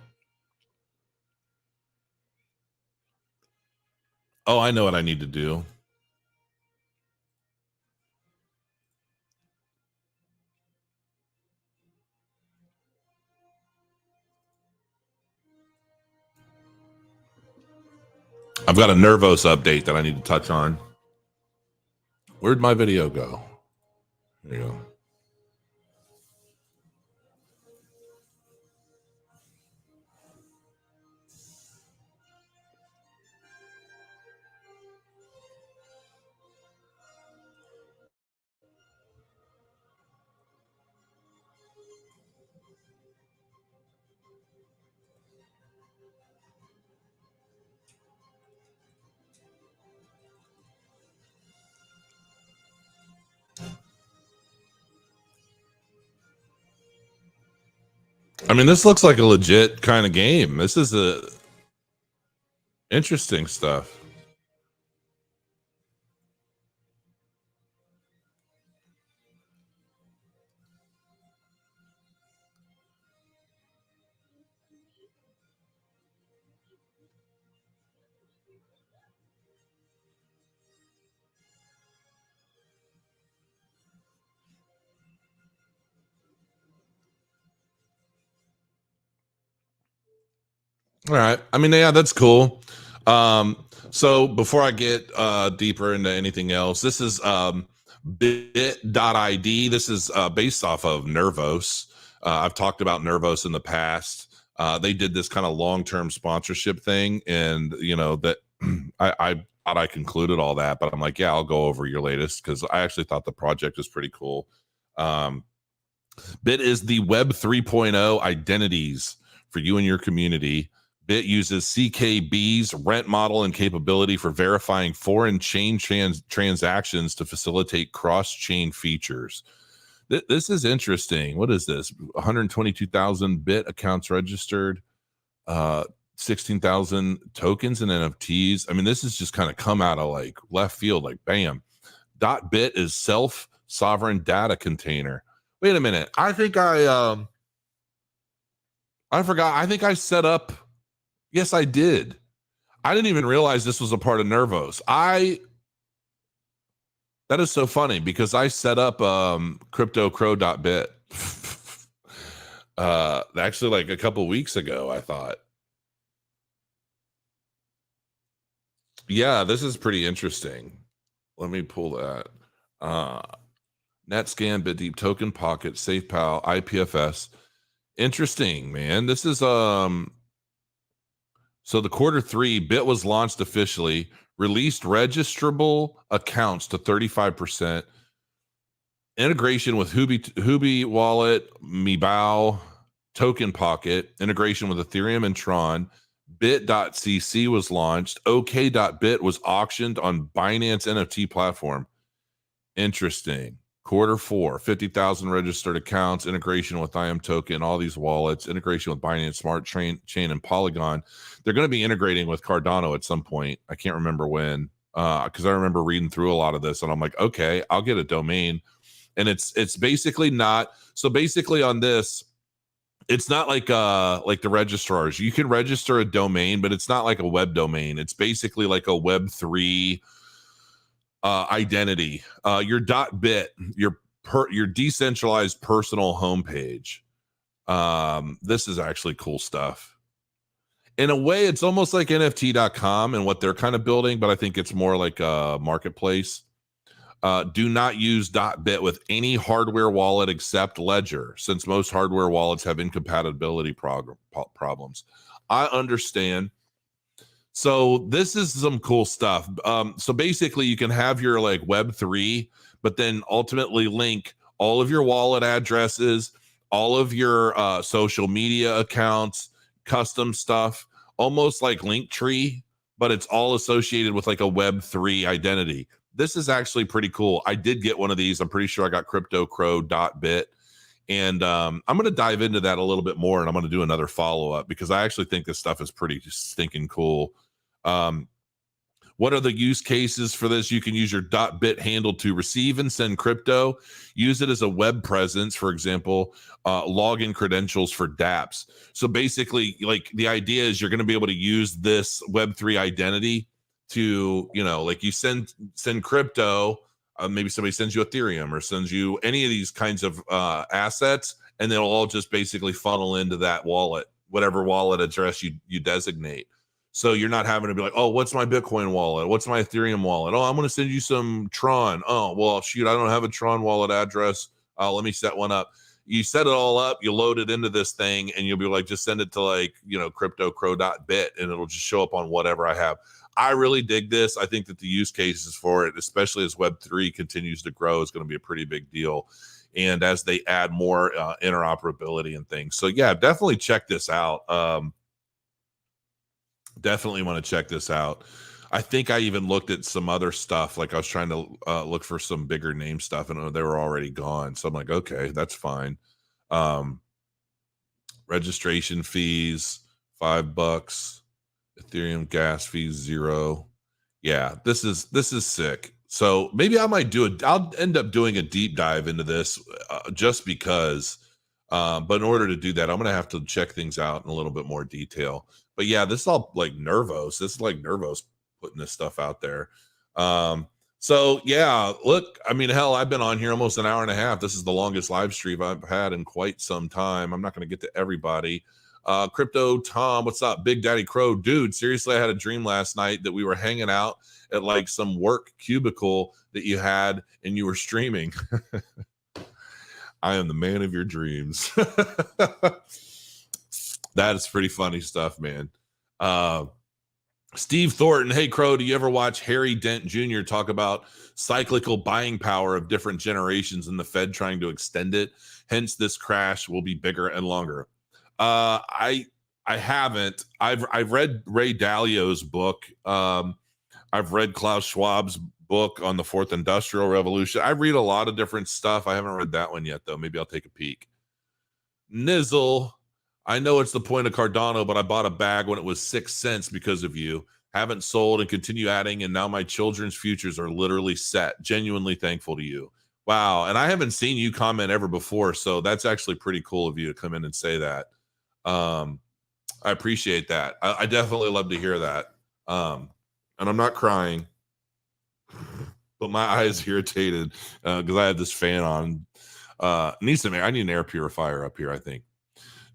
Oh, I know what I need to do. I've got a Nervos update that I need to touch on. Where'd my video go? There you go. I mean, this looks like a legit kind of game. This is a interesting stuff. All right. I mean, yeah, that's cool. So before I get deeper into anything else, this is bit.id. This is based off of Nervos. I've talked about Nervos in the past. They did this kind of long-term sponsorship thing, and you know that I thought I concluded all that, but I'm like, yeah, I'll go over your latest because I actually thought the project was pretty cool. Bit is the Web 3.0 identities for you and your community. Bit uses CKB's rent model and capability for verifying foreign chain transactions to facilitate cross-chain features. This is interesting. What is this? 122,000 Bit accounts registered, 16,000 tokens and NFTs. I mean, this has just kind of come out of like left field, like bam. .bit is self-sovereign data container. Wait a minute. I forgot. I think I set up. Yes, I did. I didn't even realize this was a part of Nervos. That is so funny because I set up cryptocrow.bit actually like a couple weeks ago, I thought. Yeah, this is pretty interesting. Let me pull that. NetScan, BitDeep, Token Pocket, SafePal, IPFS. Interesting, man. This is so the quarter 3 Bit was launched officially, released registrable accounts to 35%, integration with Huobi Wallet, Mibao, Token Pocket, integration with Ethereum and Tron. Bit.cc was launched. OK.bit was auctioned on Binance NFT platform. Interesting. Quarter 4, 50,000 registered accounts, integration with IM Token, all these wallets, integration with Binance Smart Chain and Polygon. They're going to be integrating with Cardano at some point. I can't remember when, because I remember reading through a lot of this, and I'm like, okay, I'll get a domain. And it's basically not. So basically on this, it's not like the registrars. You can register a domain, but it's not like a web domain. It's basically like a Web3 identity. Your .bit, your decentralized personal homepage. This is actually cool stuff. In a way, it's almost like NFT.com and what they're kind of building, but I think it's more like a marketplace. Do not use .bit with any hardware wallet except Ledger, since most hardware wallets have incompatibility problems. I understand. So this is some cool stuff. So basically you can have your like Web3, but then ultimately link all of your wallet addresses, all of your social media accounts, custom stuff, almost like Linktree, but it's all associated with like a Web3 identity. This is actually pretty cool. I did get one of these. I'm pretty sure I got cryptocrow.bit. And I'm going to dive into that a little bit more, and I'm going to do another follow-up because I actually think this stuff is pretty stinking cool. What are the use cases for this? You can use your .bit handle to receive and send crypto. Use it as a web presence, for example, login credentials for dApps. So basically, like the idea is you're going to be able to use this Web3 identity to, you know, like you send crypto. Maybe somebody sends you Ethereum or sends you any of these kinds of assets, and they'll all just basically funnel into that wallet, whatever wallet address you designate. So you're not having to be like, oh, what's my Bitcoin wallet? What's my Ethereum wallet? Oh, I'm going to send you some Tron. Oh, well, shoot, I don't have a Tron wallet address. Let me set one up. You set it all up, you load it into this thing, and you'll be like, just send it to like, you know, cryptocrow.bit, and it'll just show up on whatever I have. I really dig this. I think that the use cases for it, especially as Web3 continues to grow, is going to be a pretty big deal. And as they add more interoperability and things. So yeah, definitely check this out. Definitely want to check this out. I think I even looked at some other stuff. Like I was trying to look for some bigger name stuff, and they were already gone. So I'm like, okay, that's fine. Registration fees, $5. Ethereum gas fees, 0. Yeah, this is sick. So maybe I might I'll end up doing a deep dive into this just because. But in order to do that, I'm going to have to check things out in a little bit more detail. But yeah, this is all like Nervos. This is like Nervos putting this stuff out there. So yeah, look, I mean, hell, I've been on here almost an hour and a half. This is the longest live stream I've had in quite some time. I'm not going to get to everybody. Crypto Tom, what's up? Big Daddy Crow, dude, seriously, I had a dream last night that we were hanging out at like some work cubicle that you had and you were streaming. I am the man of your dreams. That is pretty funny stuff, man. Steve Thornton, hey Crow, do you ever watch Harry Dent Jr. talk about cyclical buying power of different generations and the Fed trying to extend it? Hence, this crash will be bigger and longer. I haven't. I've read Ray Dalio's book. I've read Klaus Schwab's book on the Fourth Industrial Revolution. I read a lot of different stuff. I haven't read that one yet, though. Maybe I'll take a peek. Nizzle, I know it's the point of Cardano, but I bought a bag when it was 6 cents because of you. Haven't sold and continue adding, and now my children's futures are literally set. Genuinely thankful to you. Wow. And I haven't seen you comment ever before, so that's actually pretty cool of you to come in and say that. I appreciate that. I definitely love to hear that. And I'm not crying, but my eye is irritated because I had this fan on. I need an air purifier up here, I think.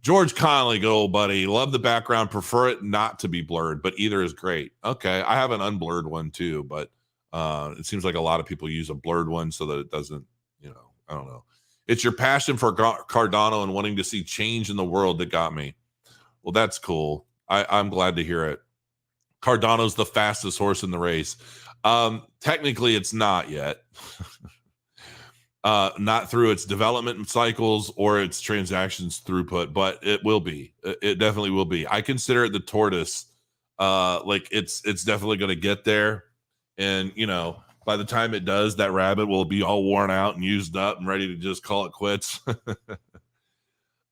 George Conley, good old buddy. Love the background. Prefer it not to be blurred, but either is great. Okay. I have an unblurred one too, but it seems like a lot of people use a blurred one so that it doesn't, I don't know. It's your passion for Cardano and wanting to see change in the world that got me. Well, that's cool. I'm glad to hear it. Cardano's the fastest horse in the race. Technically, it's not yet. Not through its development cycles or its transactions throughput, but it will be. It definitely will be. I consider it the tortoise. Like it's definitely going to get there, and by the time it does, that rabbit will be all worn out and used up and ready to just call it quits.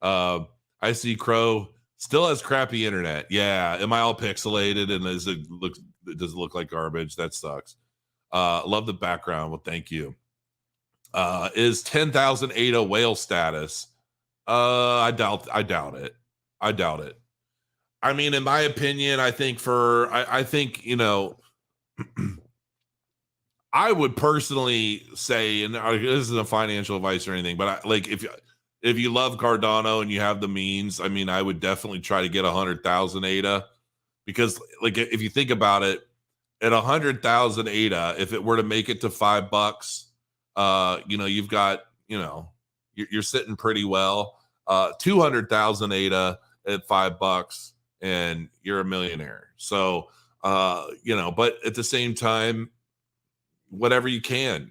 I see Crow still has crappy internet. Yeah, am I all pixelated and does it look like garbage? That sucks. Love the background. Well, thank you. Is 10,000 ADA whale status? I doubt it. I doubt it. I mean, in my opinion, I think I would personally say, and this isn't a financial advice or anything, but if you love Cardano and you have the means, I mean, I would definitely try to get 100,000 ADA, because like if you think about it, at 100,000 ADA, if it were to make it to $5, you've got, you're sitting pretty well. 200,000 ADA at $5 and you're a millionaire. So, but at the same time, whatever you can,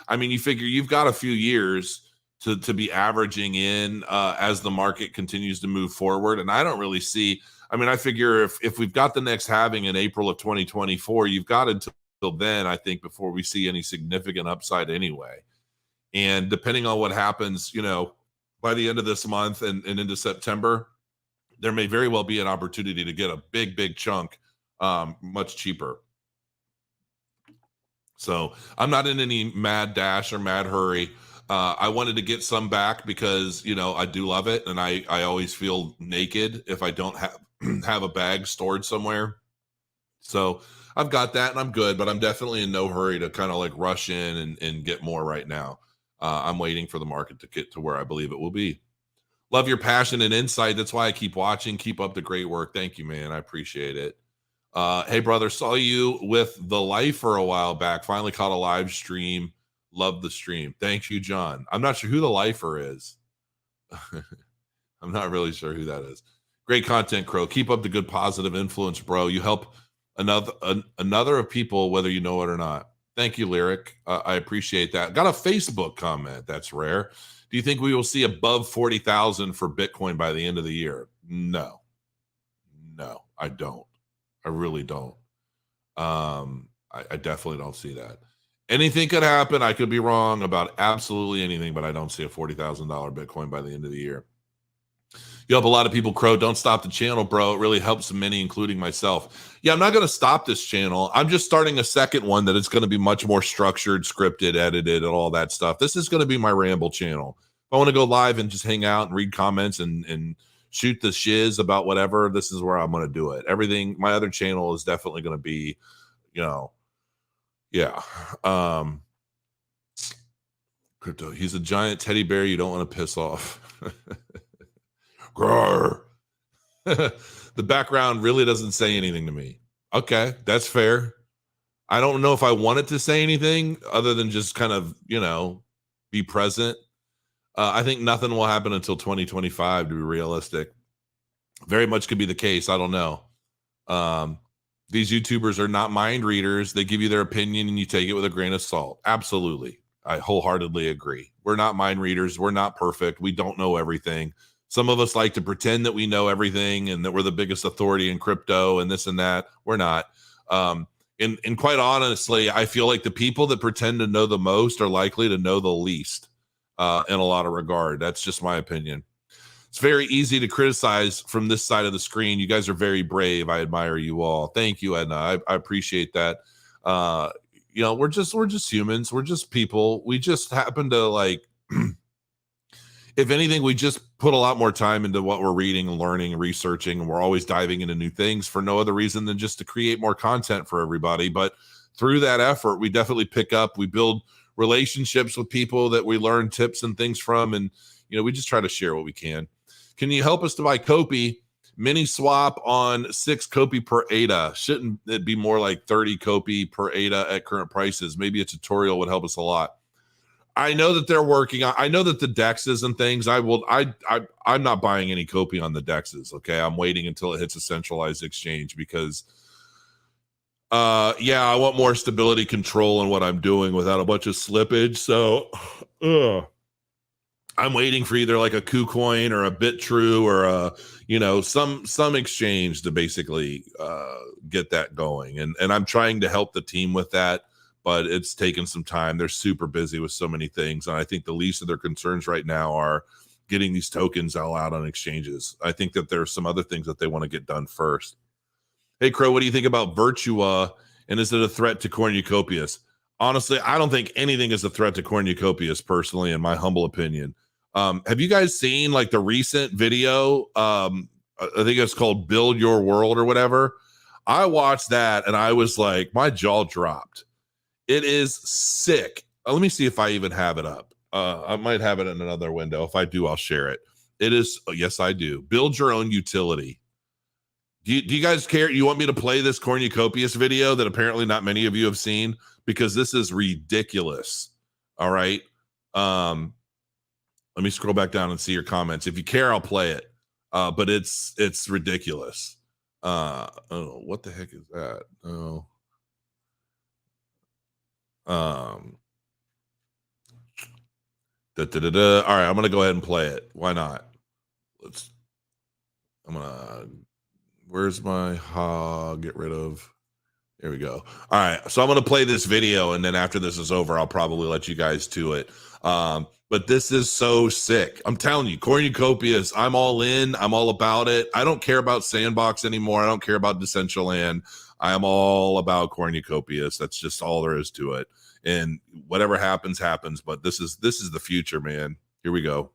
I mean, you figure you've got a few years to be averaging in as the market continues to move forward. And I don't really see, I mean, I figure if we've got the next halving in April of 2024, you've got until then, I think, before we see any significant upside anyway. And depending on what happens, by the end of this month and into September, there may very well be an opportunity to get a big chunk much cheaper. So I'm not in any mad dash or mad hurry. I wanted to get some back because, I do love it. And I always feel naked if I don't have a bag stored somewhere. So I've got that and I'm good, but I'm definitely in no hurry to kind of like rush in and get more right now. I'm waiting for the market to get to where I believe it will be. Love your passion and insight. That's why I keep watching. Keep up the great work. Thank you, man. I appreciate it. Hey, brother, saw you with The Lifer a while back. Finally caught a live stream. Love the stream. Thank you, John. I'm not sure who The Lifer is. I'm not really sure who that is. Great content, Crow. Keep up the good positive influence, bro. You help another of people, whether you know it or not. Thank you, Lyric. I appreciate that. Got a Facebook comment. That's rare. Do you think we will see above 40,000 for Bitcoin by the end of the year? No, I don't. I really don't. I definitely don't see that. Anything could happen. I could be wrong about absolutely anything, but I don't see a $40,000 Bitcoin by the end of the year. You help a lot of people, Crow. Don't stop the channel, bro. It really helps many, including myself. Yeah, I'm not going to stop this channel. I'm just starting a second one that is going to be much more structured, scripted, edited, and all that stuff. This is going to be my ramble channel. If I want to go live and just hang out and read comments and shoot the shiz about whatever, this is where I'm going to do it. Everything, my other channel is definitely going to be, yeah. Crypto, he's a giant teddy bear you don't want to piss off. Grrr. The background really doesn't say anything to me. Okay, that's fair. I don't know if I want it to say anything other than just kind of, be present. I think nothing will happen until 2025, to be realistic. Very much could be the case. I don't know. These YouTubers are not mind readers. They give you their opinion and you take it with a grain of salt. Absolutely. I wholeheartedly agree. We're not mind readers. We're not perfect. We don't know everything. Some of us like to pretend that we know everything and that we're the biggest authority in crypto and this and that. We're not. And quite honestly, I feel like the people that pretend to know the most are likely to know the least in a lot of regard. That's just my opinion. It's very easy to criticize from this side of the screen. You guys are very brave. I admire you all. Thank you, Edna. I appreciate that. We're just humans. We're just people. We just happen to if anything, we just put a lot more time into what we're reading and learning and researching, and we're always diving into new things for no other reason than just to create more content for everybody. But through that effort, we definitely pick up, we build relationships with people that we learn tips and things from. And, we just try to share what we can. Can you help us to buy Kopi? Mini swap on 6 Kopi per ADA. Shouldn't it be more like 30 Kopi per ADA at current prices? Maybe a tutorial would help us a lot. I know that they're working on, I know that the DEXs and things, I'm not buying any Kopi on the DEXs. Okay. I'm waiting until it hits a centralized exchange because I want more stability control in what I'm doing without a bunch of slippage. So I'm waiting for either like a KuCoin or a BitTrue or some exchange to basically get that going. And I'm trying to help the team with that, but it's taken some time. They're super busy with so many things. And I think the least of their concerns right now are getting these tokens all out on exchanges. I think that there's some other things that they want to get done first. Hey, Crow, what do you think about Virtua? And is it a threat to Cornucopias? Honestly, I don't think anything is a threat to Cornucopias personally, in my humble opinion. Have you guys seen like the recent video? I think it's called Build Your World or whatever. I watched that and I was like, my jaw dropped. It is sick. Let me see if I even have it up. I might have it in another window. If I do, I'll share it. It is, yes, I do. Build your own utility. Do you guys care? You want me to play this Cornucopias video that apparently not many of you have seen? Because this is ridiculous. All right. Let me scroll back down and see your comments. If you care, I'll play it. But it's ridiculous. Oh, what the heck is that? Oh. All right, I'm gonna go ahead and play it. Why not? Where's my get rid of? There we go. All right, so I'm gonna play this video, and then after this is over, I'll probably let you guys to it. But this is so sick. I'm telling you, Cornucopias, I'm all in. I'm all about it. I don't care about Sandbox anymore. I don't care about Decentraland. I am all about Cornucopias. That's just all there is to it. And whatever happens, happens. But this is the future, man. Here we go.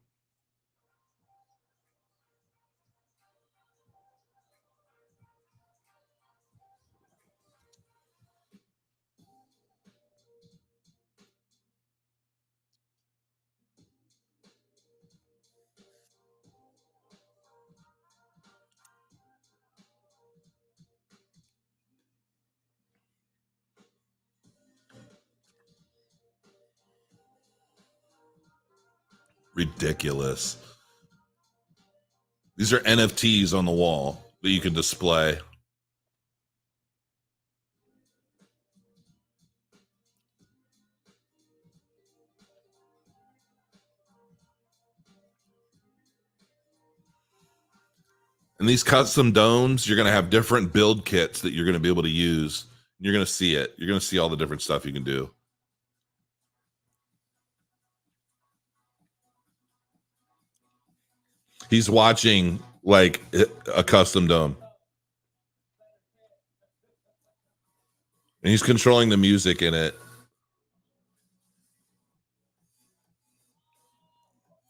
Ridiculous. These are NFTs on the wall that you can display. And these custom domes, you're going to have different build kits that you're going to be able to use. You're going to see it. You're going to see all the different stuff you can do. He's watching like a custom dome. And he's controlling the music in it.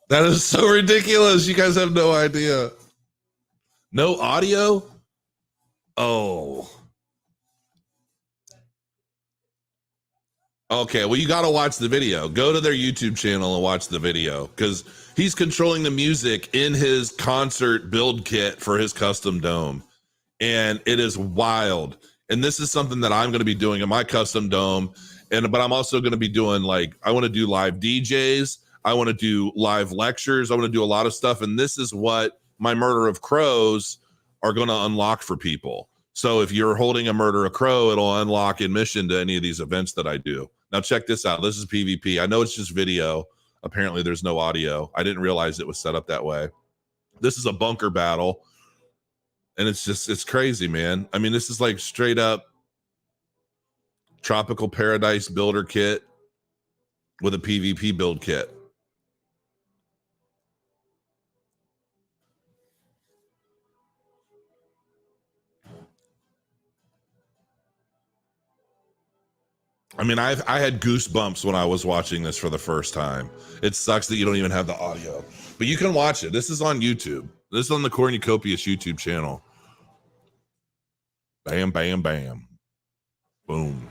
That is so ridiculous. You guys have no idea. No audio? Oh. Okay, well, you got to watch the video. Go to their YouTube channel and watch the video because he's controlling the music in his concert build kit for his custom dome. And it is wild. And this is something that I'm going to be doing in my custom dome. But I'm also going to be doing, like, I want to do live DJs. I want to do live lectures. I want to do a lot of stuff. And this is what my Murder of Crows are going to unlock for people. So if you're holding a Murder of Crow, it'll unlock admission to any of these events that I do. Now, check this out. This is PvP. I know it's just video. Apparently, there's no audio. I didn't realize it was set up that way. This is a bunker battle. And it's crazy, man. I mean, this is like straight up Tropical Paradise builder kit with a PvP build kit. I mean, I had goosebumps when I was watching this for the first time. It sucks that you don't even have the audio, but you can watch it. This is on YouTube. This is on the Cornucopias YouTube channel. Bam, bam, bam. Boom.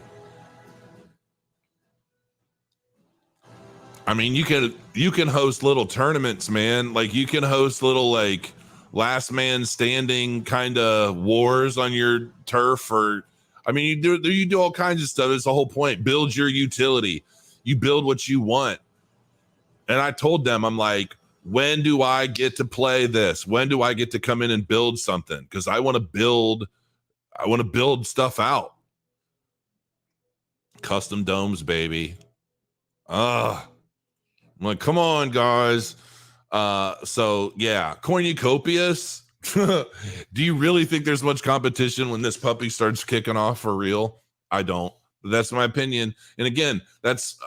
I mean, you can host little tournaments, man. Like you can host little like last man standing kind of wars on your turf, or I mean, you do all kinds of stuff. It's the whole point. Build your utility. You build what you want. And I told them, I'm like, when do I get to play this? When do I get to come in and build something? Because I want to build stuff out. Custom domes, baby. I'm like, come on, guys. So yeah, Cornucopias. Do you really think there's much competition when this puppy starts kicking off for real? I don't. That's my opinion. And again, that's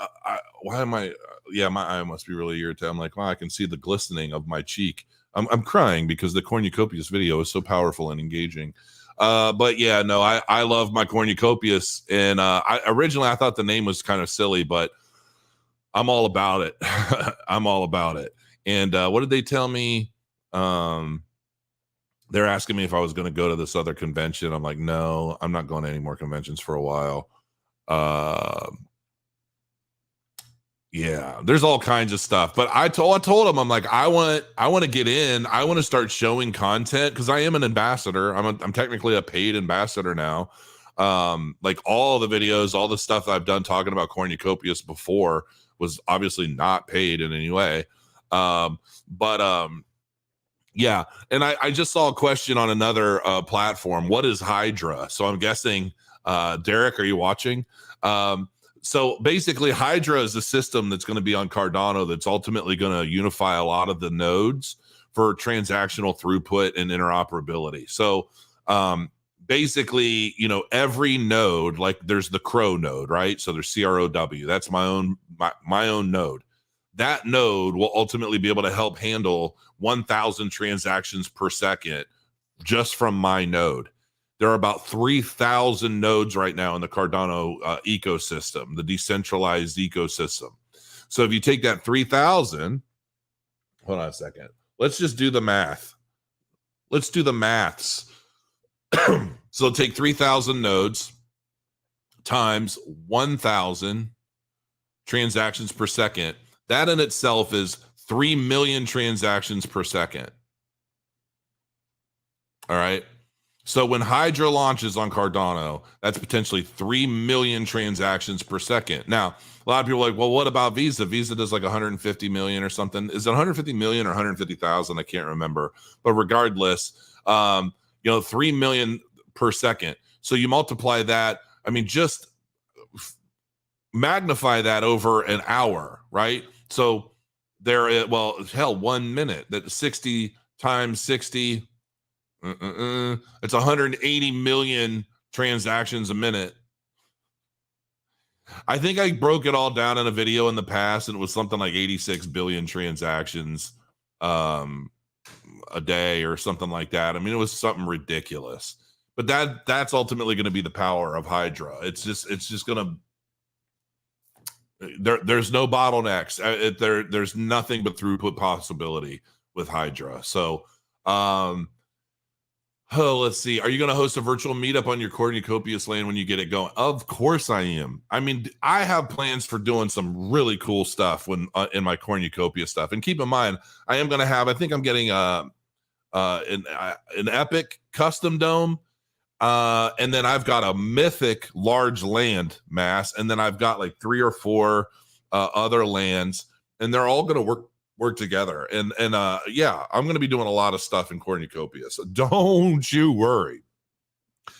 why am I? Yeah, my eye must be really irritated. I'm like, well, I can see the glistening of my cheek. I'm crying because the Cornucopias video is so powerful and engaging. But yeah, no, I love my Cornucopias, and originally I thought the name was kind of silly, but I'm all about it. I'm all about it. And what did they tell me? They're asking me if I was going to go to this other convention. I'm like, no, I'm not going to any more conventions for a while. Yeah, there's all kinds of stuff. But I told them, I'm like, I want to get in. I want to start showing content because I am an ambassador. I'm technically a paid ambassador now. Like all the videos, all the stuff that I've done talking about Cornucopias before was obviously not paid in any way. Yeah. And I just saw a question on another platform. What is Hydra? So I'm guessing, Derek, are you watching? So basically Hydra is a system that's going to be on Cardano that's ultimately going to unify a lot of the nodes for transactional throughput and interoperability. So basically, every node, like there's the Crow node, right? So there's CROW. That's my own node. That node will ultimately be able to help handle 1,000 transactions per second just from my node. There are about 3,000 nodes right now in the Cardano ecosystem, the decentralized ecosystem. So if you take that 3,000, hold on a second. Let's just do the math. Let's do the maths. So take 3,000 nodes times 1,000 transactions per second. That in itself is 3 million transactions per second. All right. So when Hydra launches on Cardano, that's potentially 3 million transactions per second. Now, a lot of people are like, well, what about Visa? Visa does like 150 million or something. Is it 150 million or 150,000? I can't remember. But regardless, 3 million per second. So you multiply that. I mean, just magnify that over an hour, right? So there, 1 minute, that 60 times 60, it's 180 million transactions a minute. I think I broke it all down in a video in the past, and it was something like 86 billion transactions. a day or something like that. I mean, it was something ridiculous. But that's ultimately going to be the power of Hydra. It's just going to there's no bottlenecks. There's nothing but throughput possibility with Hydra. So, let's see. Are you going to host a virtual meetup on your Cornucopias land when you get it going? Of course I am. I mean, I have plans for doing some really cool stuff when in my Cornucopia stuff. And keep in mind, I am going to have. I think I'm getting an epic custom dome. And then I've got a mythic large land mass, and then I've got like 3 or 4 other lands, and they're all going to work together. And yeah, I'm going to be doing a lot of stuff in Cornucopia, so don't you worry.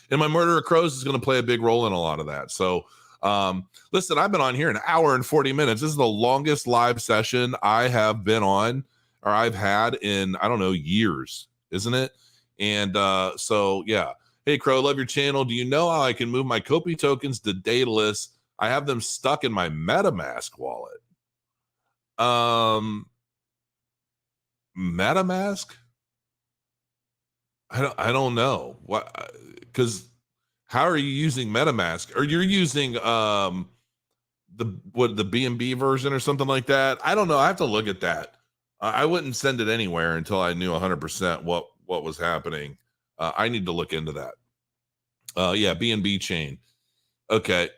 And my Murder of Crows is going to play a big role in a lot of that. So listen, I've been on here an hour and 40 minutes. This is the longest live session I have been on, or I've had in, I don't know, years, isn't it? And so yeah. Hey, Crow, love your channel. Do you know how I can move my Copy tokens to Daedalus? I have them stuck in my MetaMask wallet. MetaMask? I don't know. What, because how are you using MetaMask? Or you're using the BNB version or something like that? I don't know. I have to look at that. I wouldn't send it anywhere until I knew 100% what was happening. I need to look into that. Yeah, BNB chain. Okay.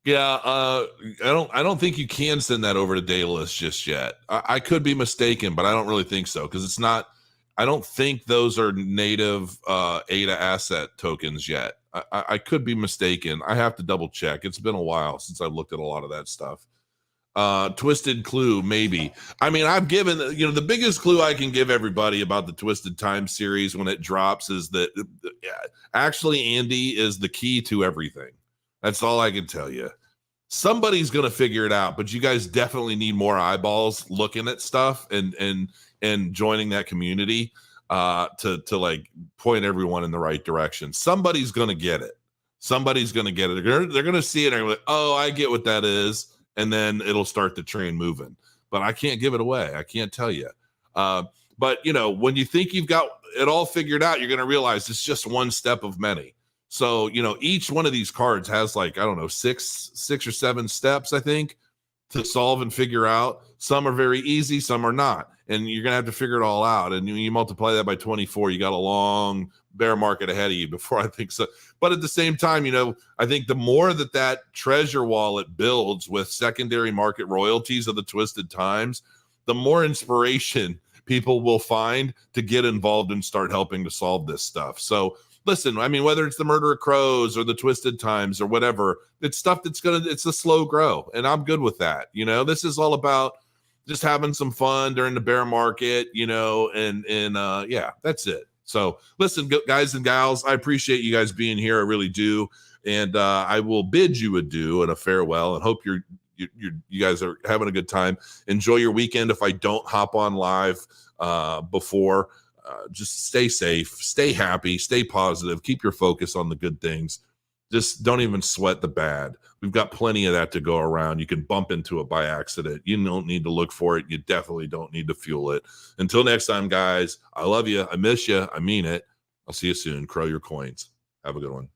Yeah, I don't think you can send that over to Daedalus just yet. I could be mistaken, but I don't really think so, because it's not. I don't think those are native ADA asset tokens yet. I could be mistaken. I have to double check. It's been a while since I looked at a lot of that stuff. Twisted Clue, maybe. I mean, I've given, the biggest clue I can give everybody about the Twisted Time series when it drops is that actually Andy is the key to everything. That's all I can tell you. Somebody's going to figure it out, but you guys definitely need more eyeballs looking at stuff and joining that community to like point everyone in the right direction. Somebody's going to get it. Somebody's going to get it. They're going to see it and they're like, oh, I get what that is. And then it'll start the train moving. But I can't give it away. I can't tell you. But, when you think you've got it all figured out, you're going to realize it's just one step of many. So, each one of these cards has like, I don't know, six or 7 steps, I think, to solve and figure out. Some are very easy, some are not. And you're going to have to figure it all out. And you multiply that by 24, you got a long bear market ahead of you before I think so. But at the same time, I think the more that treasure wallet builds with secondary market royalties of the Twisted Times, the more inspiration people will find to get involved and start helping to solve this stuff. So listen, I mean, whether it's the Murder of Crows or the Twisted Times or whatever, it's stuff it's a slow grow. And I'm good with that. This is all about just having some fun during the bear market, and yeah, that's it. So listen, guys and gals, I appreciate you guys being here. I really do. And I will bid you adieu and a farewell, and hope you guys are having a good time. Enjoy your weekend. If I don't hop on live before, just stay safe, stay happy, stay positive, keep your focus on the good things. Just don't even sweat the bad. We've got plenty of that to go around. You can bump into it by accident. You don't need to look for it. You definitely don't need to fuel it. Until next time, guys, I love you. I miss you. I mean it. I'll see you soon. Crow your coins. Have a good one.